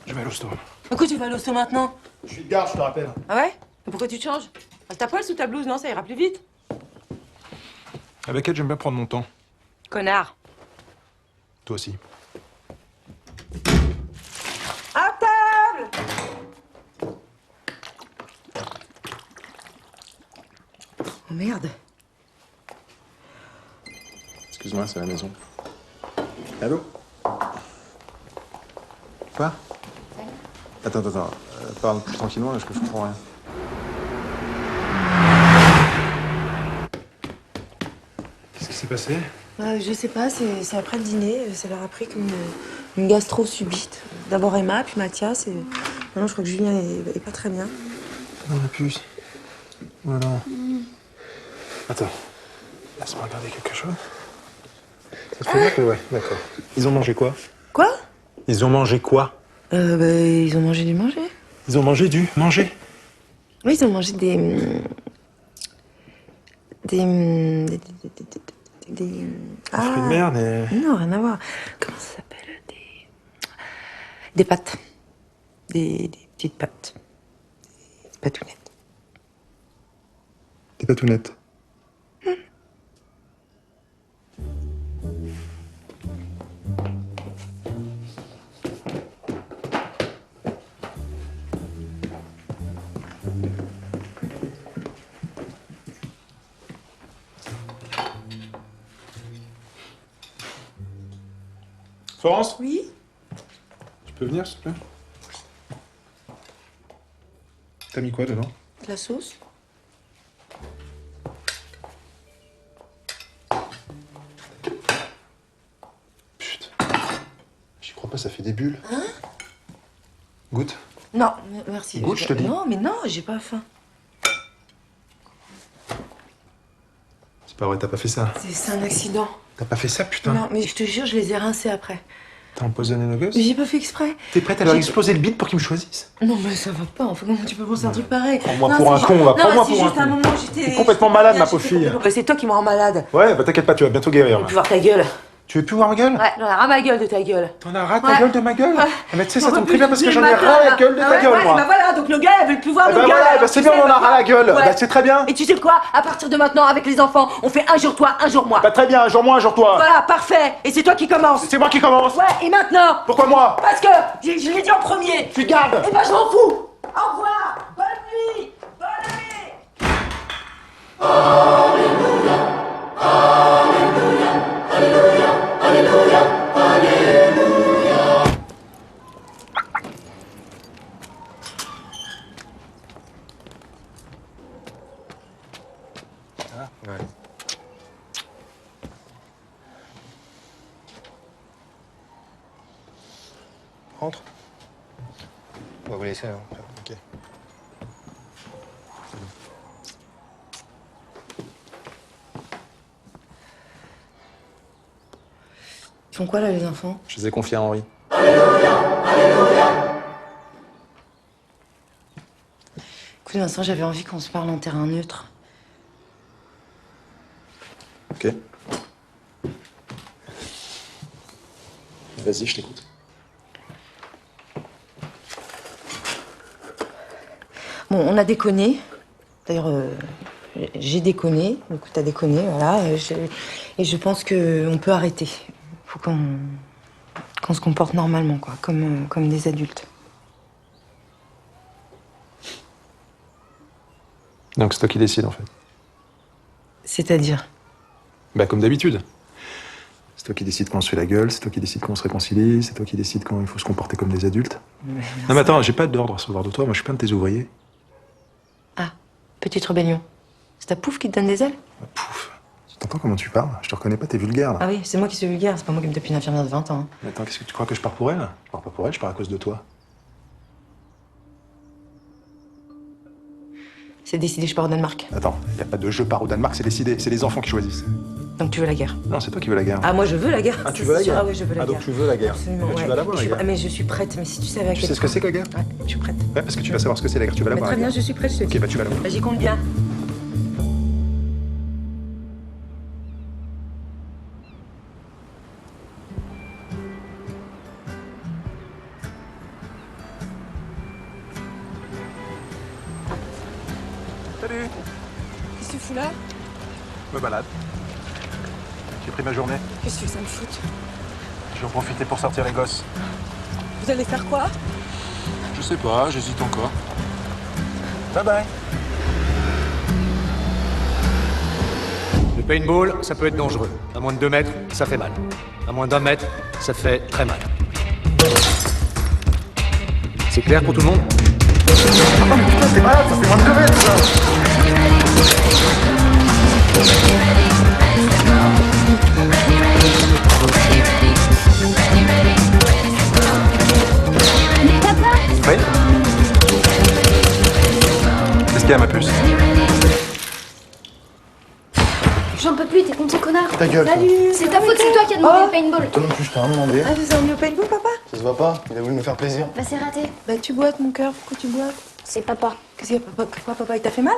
Je vais à l'hosto.
Pourquoi tu vas à l'hosto maintenant?
Je suis de garde, je te rappelle.
Ah ouais? Mais pourquoi tu te changes? Ta poêle sous ta blouse, non? Ça ira plus vite.
Avec elle, j'aime bien prendre mon temps.
Connard.
Toi aussi.
À table! Oh merde.
Excuse-moi, c'est la maison. Allô? Quoi? Attends. Parle plus tranquillement, parce que je comprends rien. Qu'est-ce qui s'est passé?
Je sais pas, c'est après le dîner, ça leur a pris comme une gastro subite. D'abord Emma, puis Mathias, et maintenant je crois que Julien est pas très bien.
Non, la puce. Voilà. Attends. Laisse-moi regarder quelque chose. Ça te fait mal que... Ouais, d'accord. Ils ont mangé quoi?
Quoi?
Ils ont mangé quoi?
Ils ont mangé du manger.
Ils ont mangé du manger?
Oui, ils ont mangé des
fruits de mer, des...
Non, rien à voir. Comment ça s'appelle? Des pâtes. Des petites pâtes. Des patounettes.
Des patounettes. Florence?
Oui?
Tu peux venir, s'il te plaît? T'as mis quoi dedans?
De la sauce.
Putain. J'y crois pas, ça fait des bulles.
Hein?
Goûte.
Non, merci.
Goûte, je te dis.
Non, mais non, j'ai pas faim.
C'est pas vrai, t'as pas fait ça.
C'est un accident.
T'as pas fait ça, putain?
Non, mais je te jure, je les ai rincés après.
T'as empoisonné nos gosses?
Mais j'ai pas fait exprès.
T'es prête à leur exploser le bide pour qu'ils me choisissent?
Non, mais ça va pas. Enfin, comment tu peux penser un truc pareil?
Prends-moi
Non,
pour un
c'est
con,
ju-
là.
Non,
Prends-moi
c'est
pour un
juste un
con.
moment, j'étais...
T'es complètement malade, ma pauvre
j'étais
fille.
complètement- C'est toi qui me rends malade.
Ouais, bah t'inquiète pas, tu vas bientôt guérir.
Tu vas voir ta gueule.
Tu veux plus voir ma gueule?
Ouais, j'en ai ras ma gueule de ta gueule.
T'en as ras ta
Ouais.
gueule de ma gueule?
Ouais.
Ah, mais tu sais,
J'en
ça
veux
tombe
plus
très bien parce que
de
j'en
ma
ai ras la gueule de
Ah
ta
ouais,
gueule,
ouais,
moi.
Bah voilà, donc le gars, elle veut plus voir
Eh
nos
ben
gueules.
voilà,
alors,
bah c'est
tu
bien,
sais,
on en a ras la gueule.
Ouais.
Bah c'est très bien.
Et tu sais quoi? À partir de maintenant, avec les enfants, on fait un jour toi, un jour moi.
Bah très bien, un jour moi, un jour toi.
Voilà, parfait. Et c'est toi qui commence.
C'est moi qui commence.
Ouais, et maintenant?
Pourquoi moi?
Parce que je l'ai dit en premier.
Tu te gardes.
Et ben je m'en fous. Au revoir. Bonne nuit. Bonne nuit.
Ouais. Rentre. On va vous laisser. Hein.
Ok.
Ils font quoi là, les enfants?
Je les ai confiés à Henri.
Écoute, Vincent, j'avais envie qu'on se parle en terrain neutre.
Ok. Vas-y, je t'écoute.
Bon, on a déconné. D'ailleurs, j'ai déconné. Du coup, t'as déconné, voilà. Et je pense qu'on peut arrêter. Faut qu'on se comporte normalement, quoi, comme des adultes.
Donc c'est toi qui décides en fait.
C'est-à-dire?
Bah comme d'habitude. C'est toi qui décides quand on se fait la gueule, c'est toi qui décides quand on se réconcilie, c'est toi qui décides quand il faut se comporter comme des adultes. Non mais attends, j'ai pas d'ordre à recevoir de toi, moi je suis pas un de tes ouvriers.
Ah, petite rébellion. C'est ta pouf qui te donne des ailes?
Pouf. T'entends comment tu parles? Je te reconnais pas, t'es vulgaire là.
Ah oui, c'est moi qui suis vulgaire, c'est pas moi qui me tape une infirmière de 20 ans.
Mais attends, qu'est-ce que tu crois que je pars pour elle? Je pars pas pour elle, je pars à cause de toi.
C'est décidé, je pars au Danemark.
Attends, y a pas de je pars au Danemark, c'est décidé, c'est les enfants qui choisissent.
Donc tu veux la guerre?
Non, c'est toi qui veux la guerre.
Ah, moi je veux la guerre.
Ah, tu
c'est
veux la
sûr.
guerre?
Ah oui, je veux la
Ah,
guerre.
donc tu veux la guerre.
Absolument,
Mais tu
ouais.
vas l'avoir, la guerre.
Ah, mais je suis prête, mais si tu savais à
Tu
quel
sais ce que c'est que la guerre?
Ouais, je suis prête.
Ouais, parce que tu vas savoir ce que c'est la guerre, tu vas
Bah,
l'avoir.
très
la
bien,
guerre.
je suis prête, je te dis.
Ok, bah tu vas l'avoir.
Vas-y, compte bien.
Salut.
Qu'est-ce que tu fous là?
Je me balade. J'ai pris ma journée.
Qu'est-ce que tu veux, ça me fout?
Je vais en profiter pour sortir les gosses.
Vous allez faire quoi?
Je sais pas, j'hésite encore. Bye bye.
Le paintball, ça peut être dangereux. À moins de 2 mètres, ça fait mal. À moins d'1 mètre, ça fait très mal. C'est clair pour tout le monde?
C'est malade, ça fait moins de 2 mètres ça. Oui. Qu'est-ce qu'il y a, ma puce?
J'en peux plus, t'es con, petit connard.
Ta gueule.
Salut. C'est ta faute, c'est toi qui as demandé le paintball.
Toi non plus, je t'ai rien demandé.
Ah, vous avez emmené au paintball, papa?
Ça se voit pas, il a voulu me faire plaisir.
Bah c'est raté.
Bah tu boites, mon cœur, pourquoi tu boites?
C'est papa.
Qu'est-ce qu'il y a, papa? Pourquoi, papa, il t'a fait mal?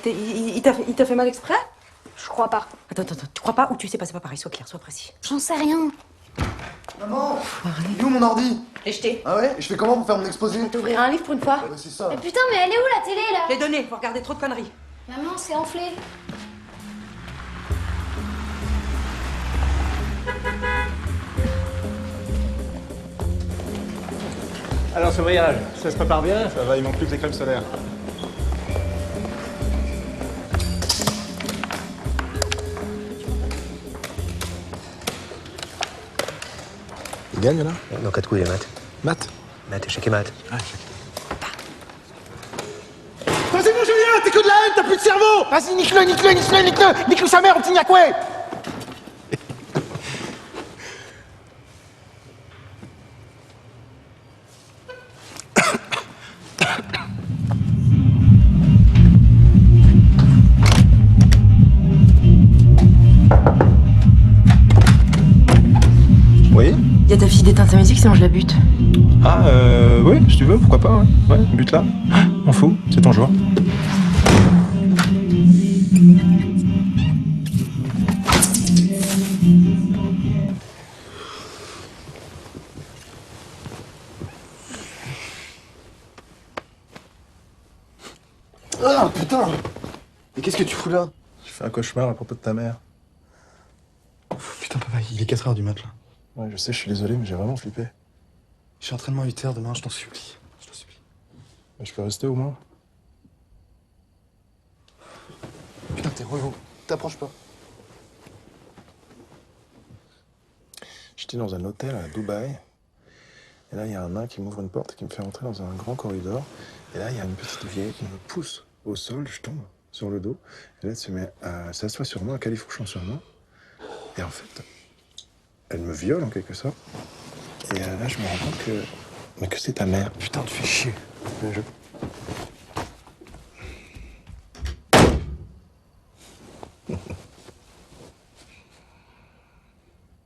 Il t'a fait mal exprès?
Je crois pas.
Attends, tu crois pas ou tu sais pas, c'est pas pareil, sois clair, sois précis.
J'en sais rien.
Maman, il est où mon ordi?
L'ai jeté.
Ah ouais? Et je fais comment pour faire mon exposé?
T'ouvriras un livre pour une fois?
Ouais, c'est ça.
Mais putain, mais elle est où la télé là?
Je l'ai donné, faut regarder trop de conneries.
Maman, c'est enflé.
Alors ce voyage, ça se prépare bien?
Ça va, il manque plus que les crèmes solaires. Il gagne là?
Non, 4 coups, les maths.
Matt?
Maths, échec et maths.
Ah, échec.
C'est bon, Julien, t'es que de la haine, t'as plus de cerveau. Vas-y, nique-le sa mère, petit niakoué.
Oui?
Y a ta fille d'éteindre sa musique, sinon je la bute.
Ah, oui, si tu veux, pourquoi pas, ouais. Ouais, but là. M'en fous, c'est ton jour.
Ah, putain! Mais qu'est-ce que tu fous là?
Je fais un cauchemar à propos de ta mère.
Putain, papa, il est 4h du mat, là.
Ouais, je sais, je suis désolé, mais j'ai vraiment flippé.
J'ai entraînement à 8h demain, je t'en supplie. Je t'en supplie.
Mais je peux rester au moins?
Putain, t'es relou. T'approches pas.
J'étais dans un hôtel à Dubaï. Et là, il y a un nain qui m'ouvre une porte et qui me fait entrer dans un grand corridor. Et là, il y a une petite vieille qui me pousse au sol, je tombe sur le dos. Et là, elle se met à s'assoit sur moi, à califourchon sur moi. Et en fait, elle me viole en quelque sorte. Et là, je me rends compte que... Mais que c'est ta mère. Putain, tu fais chier. Mais je...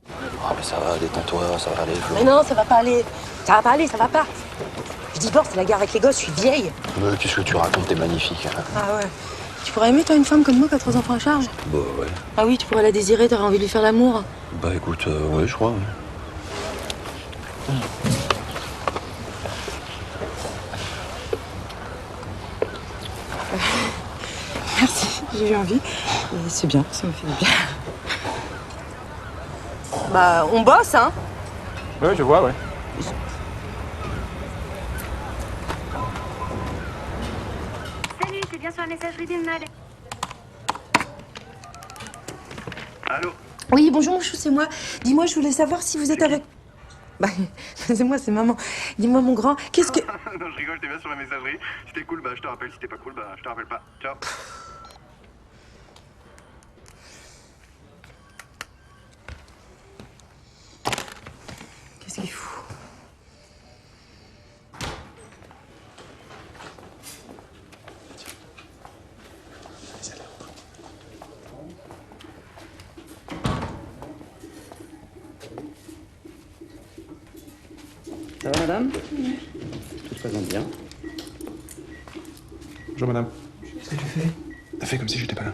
Ah, mais ça va, détends-toi, ça va aller, Flo.
Mais non, ça va pas aller. Ça va pas aller, ça va pas. Je divorce, c'est la guerre avec les gosses, je suis vieille.
Mais qu'est-ce que tu racontes, t'es magnifique. Hein.
Ah ouais. Tu pourrais aimer, toi, une femme comme moi qui a 3 enfants à charge?
Bah ouais.
Ah oui, tu pourrais la désirer, t'aurais envie de lui faire l'amour.
Bah écoute, ouais, je crois, ouais.
Merci, j'ai eu envie. Et c'est bien, ça me fait du bien. Bah, on bosse, hein?
Ouais, je vois, ouais.
Salut, c'est bien sur la messagerie d'Emma.
Allô?
Oui, bonjour, mon chou, c'est moi. Dis-moi, je voulais savoir si vous êtes avec... Bah, c'est moi, c'est maman. Dis-moi, mon grand, qu'est-ce que...
Non, je rigole, j'étais bien sur la messagerie. Si t'es cool, bah je te rappelle. Si t'es pas cool, bah je te rappelle pas. Ciao.
Qu'est-ce qu'il fout?
Ça va, madame? Tout se présente bien.
Bonjour madame. Qu'est-ce que tu fais? T'as fait comme si j'étais pas là.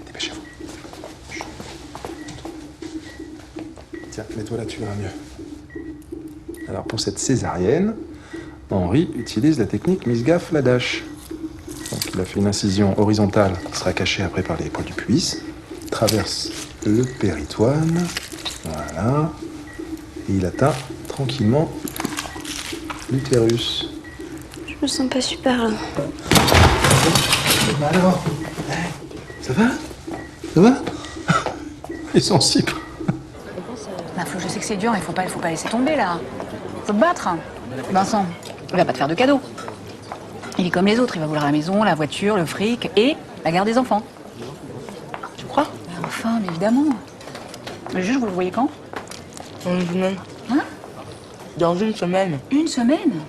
Dépêchez-vous. Tiens, mets-toi là, tu verras mieux. Alors pour cette césarienne, Henri utilise la technique Misga-Fladash. Donc il a fait une incision horizontale qui sera cachée après par les poils du pubis, traverse le péritoine, voilà, et il atteint tranquillement l'utérus.
Je me sens pas super là.
Bah alors, ça va? Ça va? Il est sensible.
Bah, je sais que c'est dur, mais faut pas laisser tomber là. Faut te battre. Vincent, il va pas te faire de cadeaux. Il est comme les autres, il va vouloir la maison, la voiture, le fric et la garde des enfants. Tu crois? Bah, enfin, mais évidemment. Le juge, vous le voyez quand?
Dans une semaine.
Hein?
Dans une semaine.
Une semaine?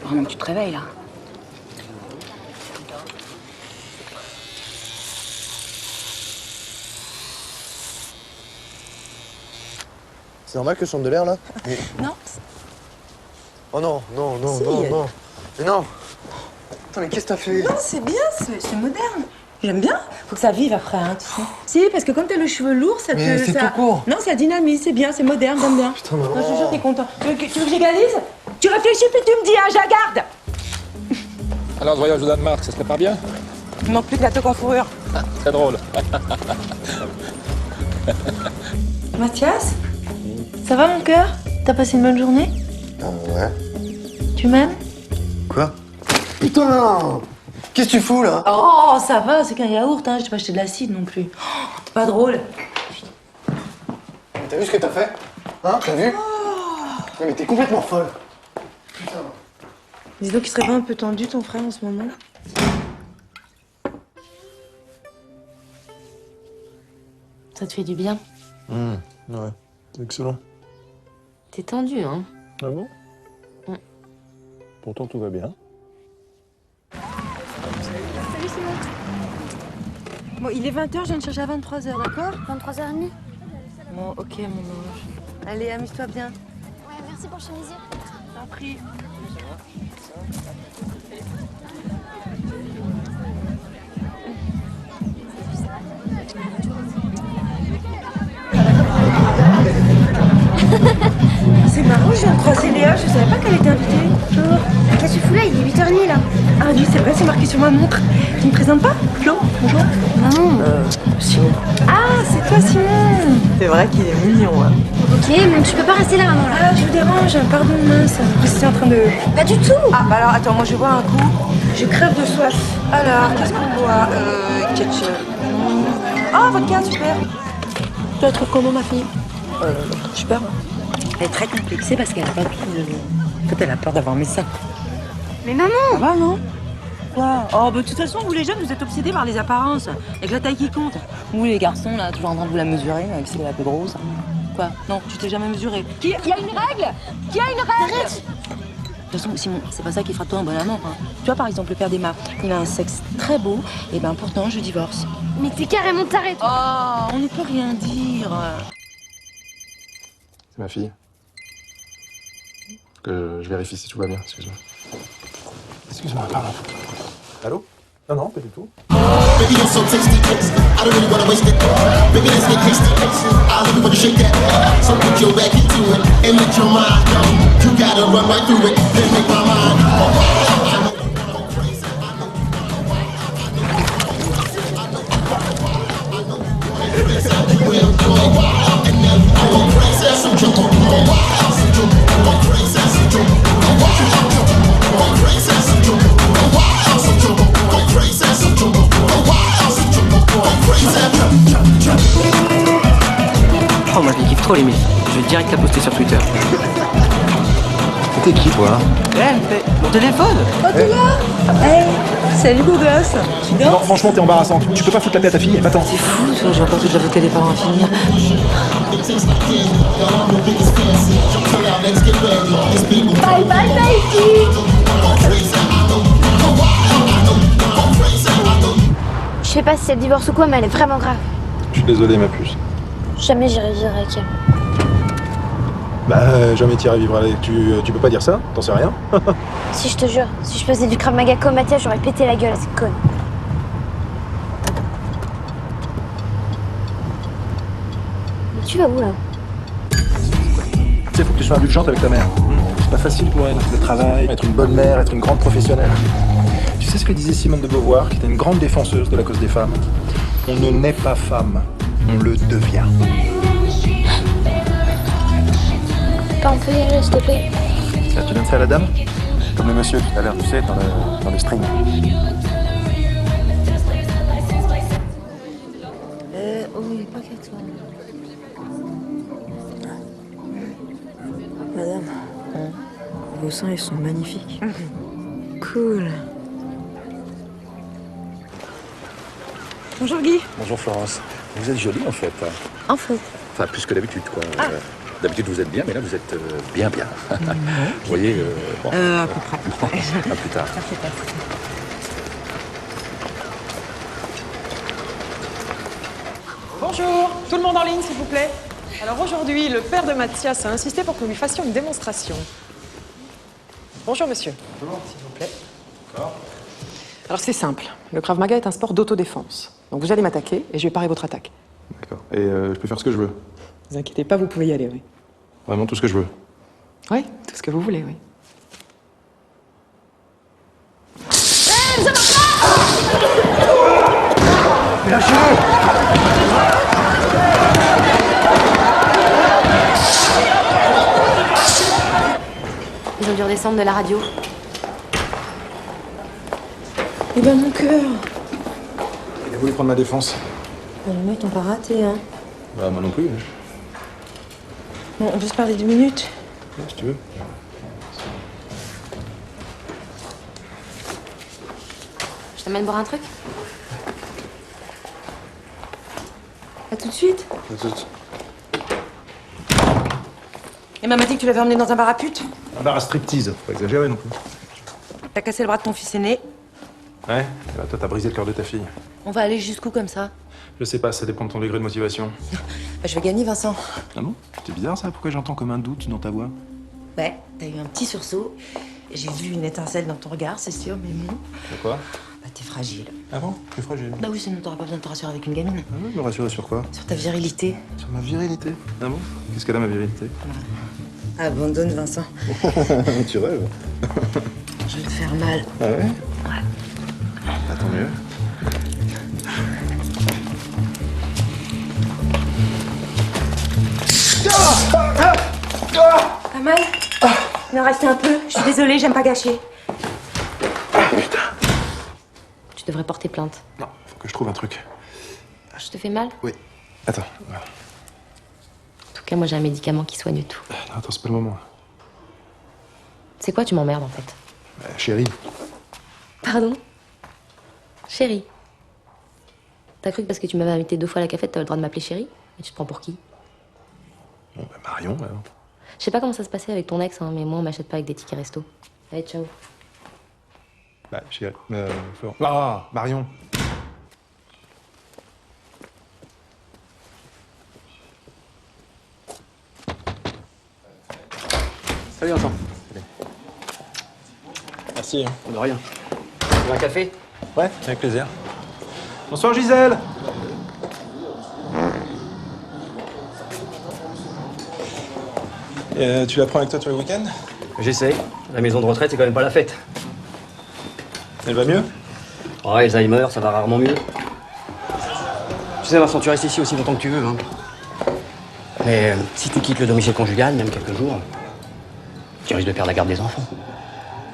Vraiment que tu te réveilles là.
C'est normal que je chante de l'air là?
Non.
Oh non, non, non,
Si.
non, non. Mais non. Attends, mais qu'est-ce que t'as fait?
Non, c'est bien, c'est moderne. J'aime bien. Faut que ça vive après, hein, tu sais. Si, parce que comme t'as le cheveu lourd, ça te...
Mais c'est
ça...
tout court.
Non, ça dynamise, c'est bien, c'est moderne, j'aime bien.
Putain, maman.
Non, je te jure, t'es content. Tu veux que j'égalise? Tu réfléchis puis tu me dis, hein, je la garde.
Alors, ce voyage au Danemark, ça se prépare bien?
Il manque plus que la toque en fourrure.
Très drôle.
Mathias, ça va mon cœur? T'as passé une bonne journée?
Ouais.
Tu m'aimes?
Quoi? Putain! Qu'est-ce que tu fous là?
Oh, ça va, c'est qu'un yaourt, hein. Je t'ai pas acheté de l'acide non plus. Oh, t'es pas drôle.
T'as vu ce que t'as fait? Hein? T'as vu? Non, mais t'es complètement folle. Putain.
Dis donc qu'il serait pas un peu tendu ton frère en ce moment.
Ça te fait du bien.
Ouais, c'est excellent.
T'es tendu, hein?
Ah bon? Pourtant tout va bien.
Salut Simon.
Bon, il est 20h, je viens de chercher à 23h, d'accord?
23h30.
Bon, ok, mon ange. Allez, amuse-toi bien.
Ouais, merci pour le chemisier.
T'en prie. C'est marrant, je viens de croiser Léa, je savais pas qu'elle était invitée.
Bonjour. Qu'est-ce que tu fous là? Il est 8h30 là.
Ah oui, c'est vrai, c'est marqué sur ma montre. Tu me présentes pas? Flo, bonjour.
Non.
Simon. Ah, c'est toi, Simon. C'est vrai qu'il est mignon, hein.
Ok, mais tu peux pas rester là, maman là.
Ah, je vous dérange, pardon, mince. Vous étiez en train de...
Pas du tout.
Ah, bah alors, attends, moi je bois un coup. Je crève de soif. Alors, qu'est-ce qu'on boit? Ketchup. Ah, vodka, super.
Tu la trouves comment, ma fille?
Super. Elle est très complexée parce qu'elle a pas de... En fait, elle a peur d'avoir mes seins.
Mais maman.
Ça va, non? Quoi? Oh, bah de toute façon, vous les jeunes, vous êtes obsédés par les apparences. Avec la taille qui compte. Vous, les garçons, là, toujours en train de vous la mesurer, avec celle la plus grosse. Quoi? Non, tu t'es jamais mesuré.
Il y a une règle. Qui a une règle? Arrête.
De toute façon, Simon, c'est pas ça qui fera de toi un bon amant. Hein. Tu vois, par exemple, le père d'Emma, il a un sexe très beau, et ben pourtant, je divorce.
Mais t'es carrément taré, toi.
Oh, on ne peut rien dire.
C'est ma fille. Que je vérifie si tout va bien, excuse-moi. Excuse-moi, pardon. Allô? Non, non, pas du tout.
Baby, you're so tasty. I don't really wanna waste it. Baby, let's get tasty. I'll let you shake that. So put your back into it and let your mind go. You gotta run right through it, then make my mind. Crazy.
trop limite. Je vais direct la poster sur Twitter.
T'es qui, toi?
Mon téléphone.
Oh, t'es là? Hey, salut beau gosse. Tu dors?
Non, franchement, t'es embarrassante. Tu peux pas foutre la paix à ta fille? Va-t'en.
C'est fou, ça, j'ai encore toute la beauté des parents à finir.
Bye bye, baby. Je sais pas si c'est le divorce ou quoi, mais elle est vraiment grave.
Je suis désolé, ma puce.
Jamais j'irai vivre avec elle.
Bah, jamais t'irais vivre avec. Tu peux pas dire ça? T'en sais rien?
Si je te jure, si je faisais du Krav Maga comme Mathias, j'aurais pété la gueule à cette conne. Mais tu vas où là?
Tu sais, faut que tu sois indulgente avec ta mère. C'est pas facile pour elle. Le travail, être une bonne mère, être une grande professionnelle. Tu sais ce que disait Simone de Beauvoir, qui était une grande défenseuse de la cause des femmes? On ne naît pas femme, on le devient.
On peut y aller, s'il te plaît.
Ça, tu donnes ça à la dame? Comme le monsieur tout à l'heure, tu sais, dans le string.
Oui, pas qu'à toi. Madame, vos seins, ils sont magnifiques. Cool. Bonjour Guy.
Bonjour Florence. Vous êtes jolie en fait.
En fait.
Enfin, plus que d'habitude quoi. D'habitude vous êtes bien, mais là vous êtes bien. Vous voyez, bon.
À peu près.
À plus tard.
Ça fait pas.
Bonjour, tout le monde en ligne s'il vous plaît. Alors aujourd'hui, le père de Mathias a insisté pour que nous lui fassions une démonstration. Bonjour monsieur. Bonjour. S'il vous plaît.
D'accord.
Alors c'est simple, le Krav Maga est un sport d'autodéfense. Donc vous allez m'attaquer et je vais parer votre attaque.
D'accord. Et je peux faire ce que je veux?
Ne vous inquiétez pas, vous pouvez y aller, oui.
Vraiment tout ce que je veux?
Oui, tout ce que vous voulez, oui.
Ils ont dû redescendre de la radio.
Eh ben mon cœur.
Il a voulu prendre ma défense.
Les mecs t'ont pas raté, hein.
Bah, moi non plus.
Bon, on peut se parler 2 minutes?
Ouais, si tu veux.
Je t'amène boire un truc?
À tout de suite.
À tout de suite.
Et maman m'a dit que tu l'avais emmené dans un bar à pute.
Un bar à striptease, faut pas exagérer non plus.
T'as cassé le bras de ton fils aîné.
Ouais, bah, toi t'as brisé le cœur de ta fille.
On va aller jusqu'où comme ça?
Je sais pas, ça dépend de ton degré de motivation.
Bah, je vais gagner, Vincent.
Ah bon? C'est bizarre ça, pourquoi j'entends comme un doute dans ta voix?
Ouais, t'as eu un petit sursaut. J'ai vu une étincelle dans ton regard, c'est sûr, mais bon.
De quoi?
Bah, t'es fragile.
Ah bon? T'es fragile?
Bah oui, sinon t'auras pas besoin de te rassurer avec une gamine.
Ah ouais, me rassurer sur quoi?
Sur ta virilité.
Sur ma virilité? Ah bon? Qu'est-ce qu'elle a ma virilité?
Abandonne, Vincent.
Tu rêves?
Je vais te faire mal.
Ah ouais?
Ouais.
Bah, tant mieux.
Pas mal? Il en reste un peu. Je suis désolée, j'aime pas gâcher.
Tu devrais porter plainte.
Non, faut que je trouve un truc.
Je te fais mal?
Oui. Attends. Voilà.
En tout cas, moi j'ai un médicament qui soigne tout.
Non, attends, c'est pas le moment.
C'est quoi, tu m'emmerdes en fait?
Chérie.
Pardon? Chérie. T'as cru que parce que tu m'avais invité 2 fois à la cafette, t'avais le droit de m'appeler chérie? Et tu te prends pour qui?
Bon, bah, Marion, alors.
Je sais pas comment ça se passait avec ton ex, hein, mais moi on m'achète pas avec des tickets resto. Allez, ciao.
Bah, chérie. Florent. Ah, Marion.
Salut Vincent.
Merci.
De rien. Tu veux un café?
Ouais, avec plaisir. Bonsoir Gisèle. Tu la prends avec toi tous les week-ends?
J'essaye. La maison de retraite, c'est quand même pas la fête.
Elle va mieux?
Oh, Alzheimer, ça va rarement mieux. Tu sais, Vincent, tu restes ici aussi longtemps que tu veux. Hein. Mais si tu quittes le domicile conjugal, même quelques jours, tu risques de perdre la garde des enfants.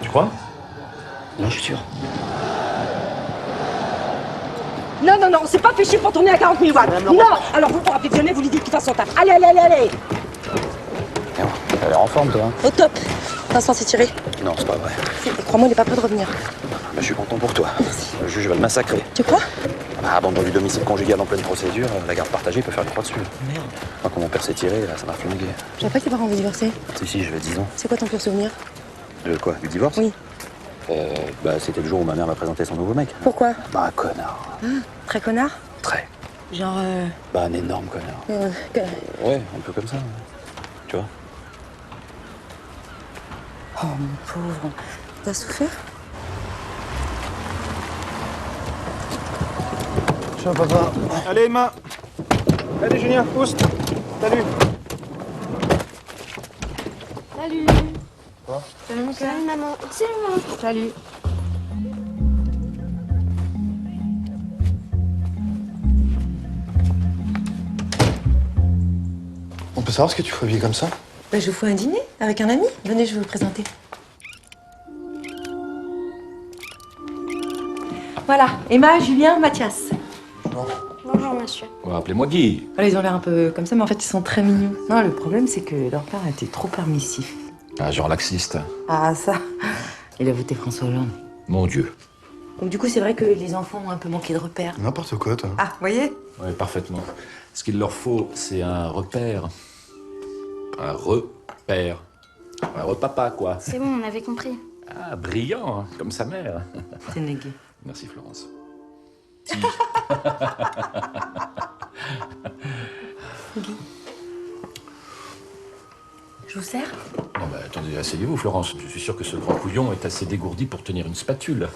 Tu crois?
Non, je suis sûr.
Non, non, non, on s'est pas fait chier pour tourner à 40 000 watts. Non, alors vous pourrez appeler vous lui dites qu'il fasse son taf. Allez, allez, allez, allez.
T'as l'air en forme, toi.
Au top. Vincent s'est tiré.
Non, c'est pas vrai.
Et crois-moi, il est pas prêt de revenir.
Mais je suis content pour toi. Le juge va le massacrer.
Tu crois?
Abandon du domicile conjugal en pleine procédure, la garde partagée peut faire une croix dessus.
Merde.
Moi, quand mon père s'est tiré, là, ça m'a flingué.
J'avais pas que tes parents avaient divorcé.
Si, j'avais 10 ans.
C'est quoi ton pire souvenir?
De quoi? Du divorce?
Oui.
C'était le jour où ma mère m'a présenté son nouveau mec.
Pourquoi?
Bah, connard.
Ah, très connard?
Très.
Genre.
Bah, un énorme connard. Ouais, un peu comme ça. Tu vois?
Oh, mon pauvre. T'as souffert?
Ciao, papa. Allez, Emma. Allez, Julien, pousse. Salut.
Salut.
Quoi?
Salut, mon cœur. Salut, maman. Salut, maman.
Salut.
On peut savoir ce que tu ferais bien comme ça?
Bah, je vous fais un dîner avec un ami. Venez, je vais vous présenter. Voilà, Emma, Julien, Mathias.
Bonjour, monsieur.
Ouais, appelez-moi Guy.
Voilà, ils ont l'air un peu comme ça, mais en fait, ils sont très mignons. Non, le problème, c'est que leur père était trop permissif.
Ah, genre laxiste.
Ah, ça. Il a voté François Hollande.
Mon Dieu.
Donc, du coup, c'est vrai que les enfants ont un peu manqué de repères.
N'importe quoi, toi.
Ah, vous voyez?
Ouais, parfaitement. Ce qu'il leur faut, c'est un repère. Un repère. Un repapa, quoi.
C'est bon, on avait compris.
Ah, brillant, hein, comme sa mère.
C'est négué.
Merci, Florence.
Guy. Je vous sers?
Non, bah, attendez, asseyez-vous, Florence. Je suis sûr que ce grand couillon est assez dégourdi pour tenir une spatule.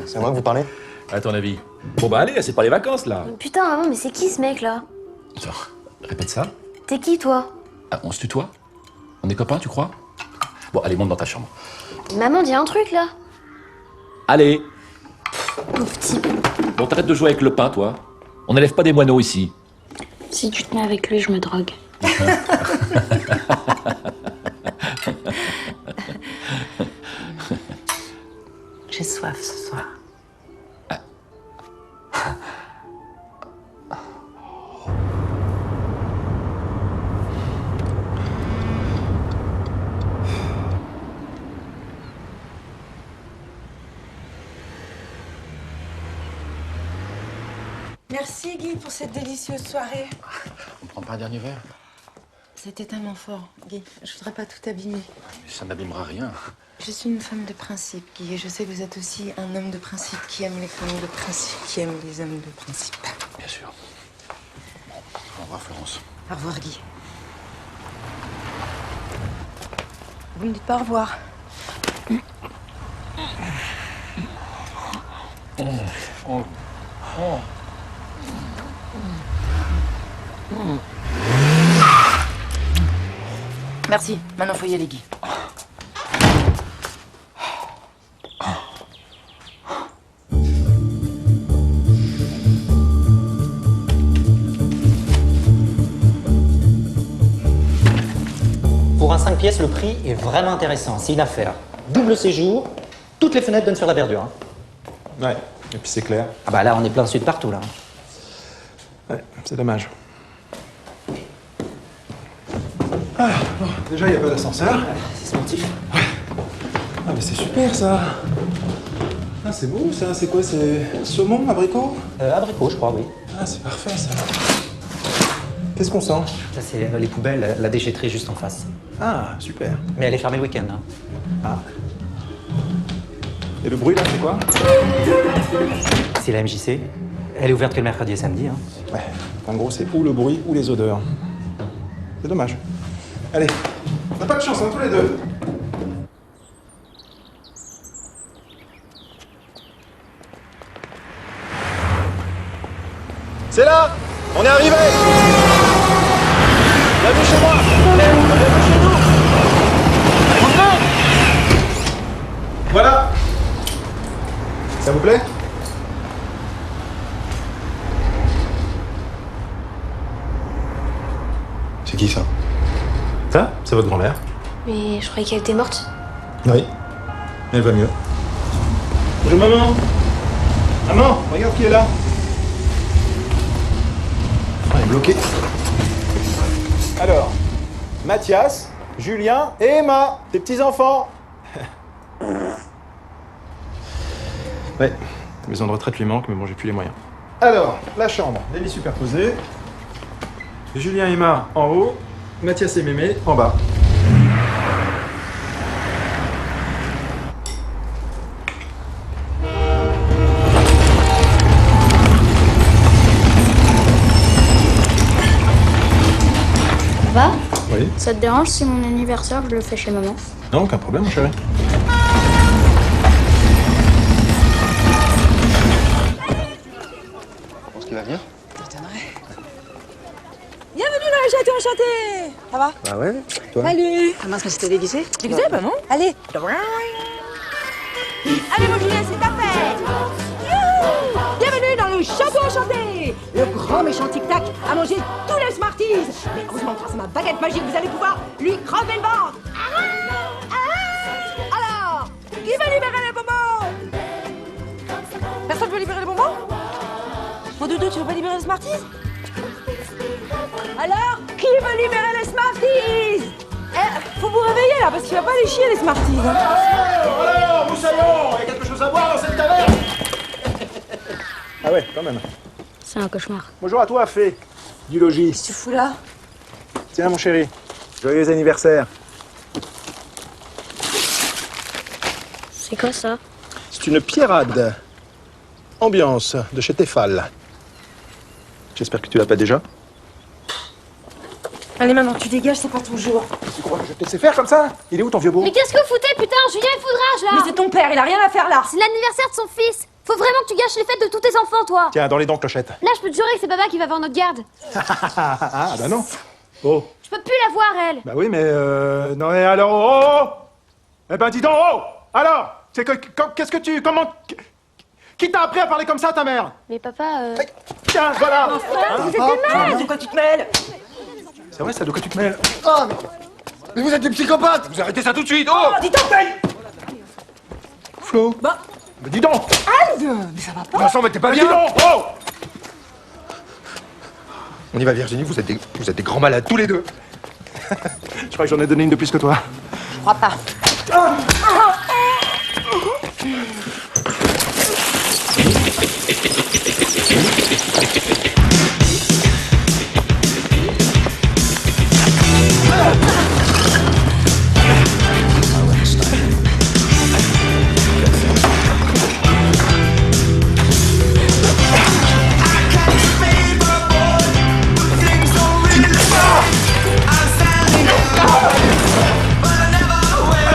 C'est à moi que vous parlez?
À ton avis? Bon, bah, allez, c'est pas les vacances, là.
Putain, maman, mais c'est qui ce mec là?
Attends, répète ça.
T'es qui toi?
Ah, on se tutoie? On est copains, tu crois? Bon, allez, monte dans ta chambre.
Maman, dis un truc là.
Allez!
Pauvre type.
Bon, t'arrêtes de jouer avec le pain, toi. On n'élève pas des moineaux ici.
Si tu te mets avec lui, je me drogue.
J'ai soif ce soir. Merci Guy pour cette délicieuse soirée.
On prend pas un dernier verre?
C'était tellement fort, Guy. Je voudrais pas tout abîmer.
Mais ça n'abîmera rien.
Je suis une femme de principe, Guy, et je sais que vous êtes aussi un homme de principe qui aime les femmes de principe, qui aime les hommes de principe.
Bien sûr. Bon, au revoir, Florence.
Au revoir, Guy. Vous me dites pas au revoir. Merci. Maintenant, faut y aller, Guy.
Pour un 5 pièces, le prix est vraiment intéressant. C'est une affaire. Double séjour, toutes les fenêtres donnent sur la verdure. Hein.
Ouais, et puis c'est clair.
Ah bah là, on est plein sud partout, là.
Ouais, c'est dommage. Ah, bon, déjà, il n'y a pas d'ascenseur.
C'est sportif.
Ouais. Ah, mais c'est super, ça. Ah, c'est beau, ça. C'est quoi? C'est saumon, abricot?
Abricot, je crois, oui.
Ah, c'est parfait, ça. Qu'est-ce qu'on sent?
Ça, c'est les poubelles, la déchetterie juste en face.
Ah, super.
Mais elle est fermée le week-end. Hein.
Ah. Et le bruit, là, c'est quoi?
C'est la MJC. Elle est ouverte que le mercredi et samedi. Hein.
Ouais. En gros, c'est ou le bruit ou les odeurs. C'est dommage. Allez, on n'a pas de chance, hein, tous les deux. C'est là! On est arrivé! Bienvenue chez moi! Bienvenue chez nous! Voilà! Ça vous plaît?
C'est qui ça?
Ça, c'est votre grand-mère.
Mais je croyais qu'elle était morte.
Oui. Elle va mieux. Bonjour maman. Maman, regarde qui est là. On est bloqué. Alors, Mathias, Julien et Emma, tes petits-enfants. Ouais, la maison de retraite lui manque, mais bon, j'ai plus les moyens. Alors, la chambre, les lits superposés. Julien et Emma en haut, Mathias et Mémé en bas.
Va?
Oui.
Ça te dérange si mon anniversaire, je le fais chez maman?
Non, aucun problème, mon chéri.
Je pense qu'il va venir.
Bienvenue dans le château enchanté. Ça va?
Ah ouais, toi?
Salut. Ah mince, mais c'était déguisé? Déguisé? Bah non. Allez. Allez mon Julien, c'est ta fête. Youhou. Bienvenue dans le château enchanté. Le grand méchant tic-tac a mangé tous les Smarties. Mais heureusement, grâce à ma baguette magique, vous allez pouvoir lui crever le ventre. Alors, qui veut libérer les bonbons? Personne veut libérer les bonbons? Mon doudou, tu veux pas libérer les Smarties? Alors, qui veut libérer les Smarties? Faut vous réveiller là, parce qu'il va pas les chier les Smarties. Hein.
Alors, Moussaillon, il y a quelque chose à boire dans cette taverne? Ah ouais, quand même.
C'est un cauchemar.
Bonjour à toi, Fée, du logis.
Qu'est-ce que tu fous là?
Tiens, mon chéri, joyeux anniversaire.
C'est quoi ça?
C'est une pierrade. Ambiance de chez Tefal. J'espère que tu l'as pas déjà.
Allez, maintenant tu dégages, c'est pas ton jour.
Tu crois que je te laisser faire comme ça? Il est où ton vieux beau?
Mais qu'est-ce que vous foutez, putain? Julien, il foudrage, là!
Mais c'est ton père, il a rien à faire là.
C'est l'anniversaire de son fils! Faut vraiment que tu gâches les fêtes de tous tes enfants, toi!
Tiens, dans les dents, clochette.
Là, je peux te jurer que c'est papa qui va voir notre garde.
Ah, bah non. Oh.
Je peux plus la voir, elle!
Bah oui, mais non, mais alors, oh! Eh ben, dis donc, oh! Alors, c'est que, qu'est-ce que tu, comment, qui t'a appris à parler comme ça, ta mère?
Mais papa,
Tiens, voilà!
Vous êtes des merdes! De quoi tu te mêles?
C'est vrai, ça, de quoi tu te mêles?
Oh, mais vous êtes des psychopathes! Vous arrêtez ça tout de suite! Oh,
dis donc,
Flo?
Bah.
Mais dis donc!
Alde! Mais ça va pas!
Vincent, mais t'es pas
Mais
bien!
dis donc, oh!
On y va, Virginie, vous êtes des grands malades, tous les deux!
Je crois que j'en ai donné une de plus que toi.
Je crois pas.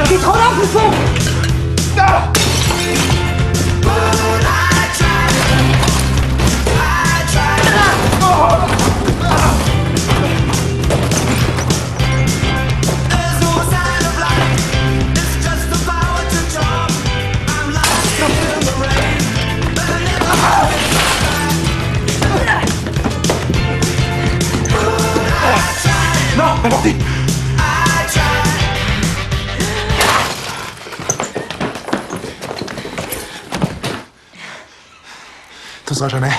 T'es trop lent, bouffon!
Non, avorté! T'oseras jamais.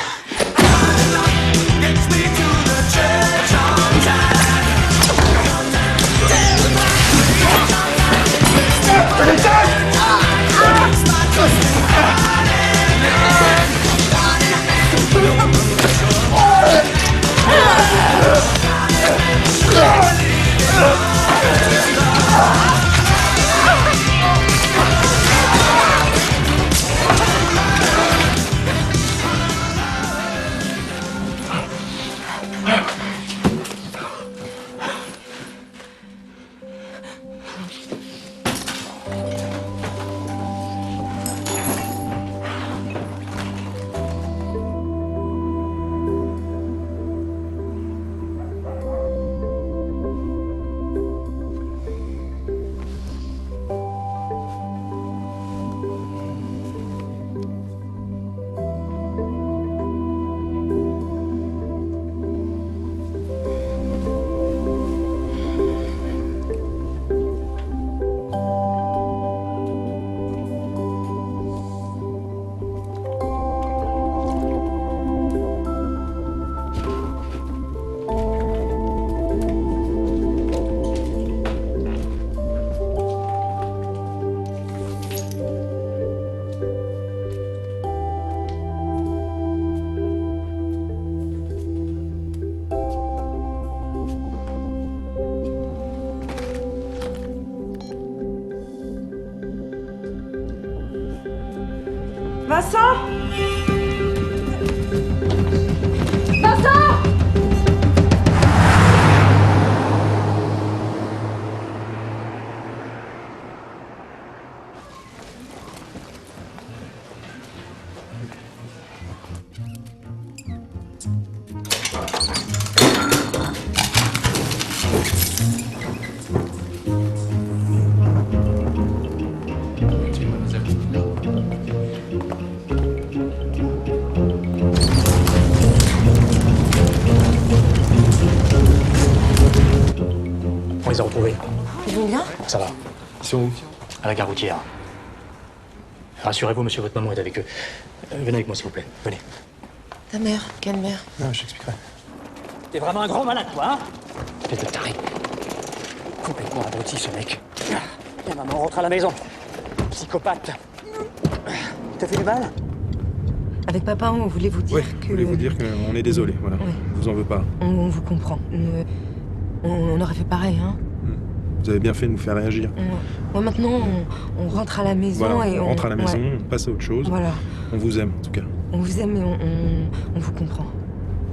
Vincent!
Vincent!
On les a retrouvés.
Ils vont bien?
Ça va.
Ils sont où?
À la gare routière. Rassurez-vous, monsieur, votre maman est avec eux. Venez avec moi, s'il vous plaît. Venez.
Ta mère? Quelle mère?
Non, je t'expliquerai.
T'es vraiment un grand malade, toi, hein? Espèce de taré. Complètement abruti, ce mec. Viens, maman, on rentre à la maison. Psychopathe. T'as fait du mal?
Avec papa, on voulait vous dire
Oui,
que...
je voulais vous dire qu'on est désolé, voilà.
Ouais.
On vous en veut pas.
On vous comprend. On aurait fait pareil, hein.
Vous avez bien fait de nous faire réagir.
Ouais, maintenant, on rentre à la maison
Voilà,
et
on rentre à la maison,
ouais.
on passe à autre chose.
Voilà.
On vous aime, en tout cas.
On vous aime et on vous comprend.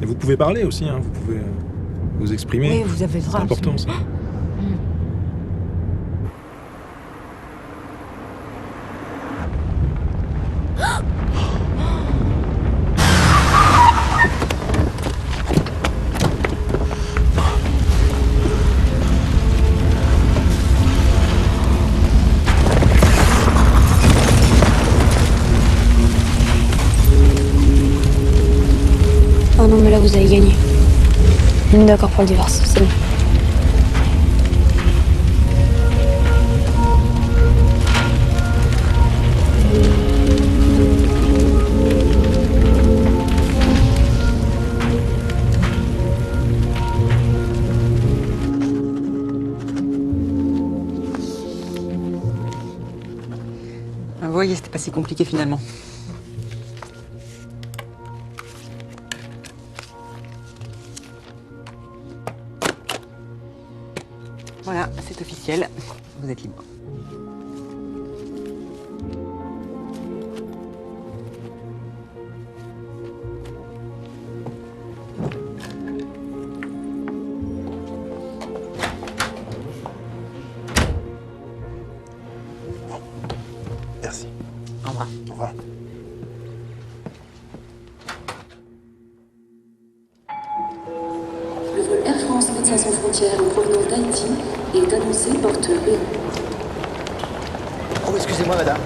Et vous pouvez parler aussi, hein. Vous pouvez vous exprimer.
Oui, vous avez le droit.
C'est important, ça.
Ah non, mais là, vous avez gagné. On est d'accord pour le divorce, c'est bon.
Vous voyez, c'était pas si compliqué finalement. Voilà, c'est officiel. Vous êtes libre.
Merci.
Au revoir.
Au revoir.
Le vol Air France Médecins Sans Frontières en provenance d'Haïti est annoncé porteur B.
Oh, excusez-moi, madame.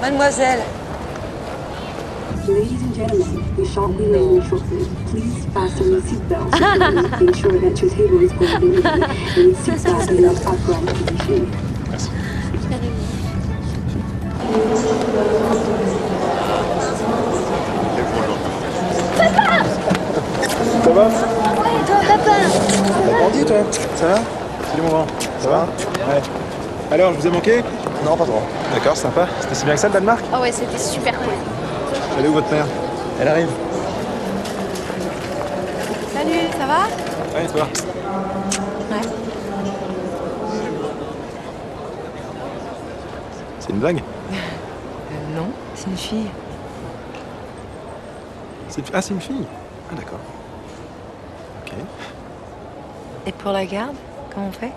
Mademoiselle.
Ladies and gentlemen, we shall be landing shortly. Please fasten your seatbelts and ensure that your table is properly ready and sit back in our upright position.
Merci. Ça va?
Ouais, toi, papa.
T'as grandi, toi? Ça va? Salut, mon grand. Ça va? Ouais. Alors, je vous ai manqué? Non, pas trop. D'accord, sympa. C'était si bien que ça, le Danemark?
Ah ouais, c'était super cool.
Elle est où, votre mère? Elle arrive.
Salut, ça va?
Ouais, toi?
Ouais.
C'est une blague?
Non, c'est une fille.
Ah, c'est une fille? Ah, d'accord. Ok.
Et pour la garde, comment on fait?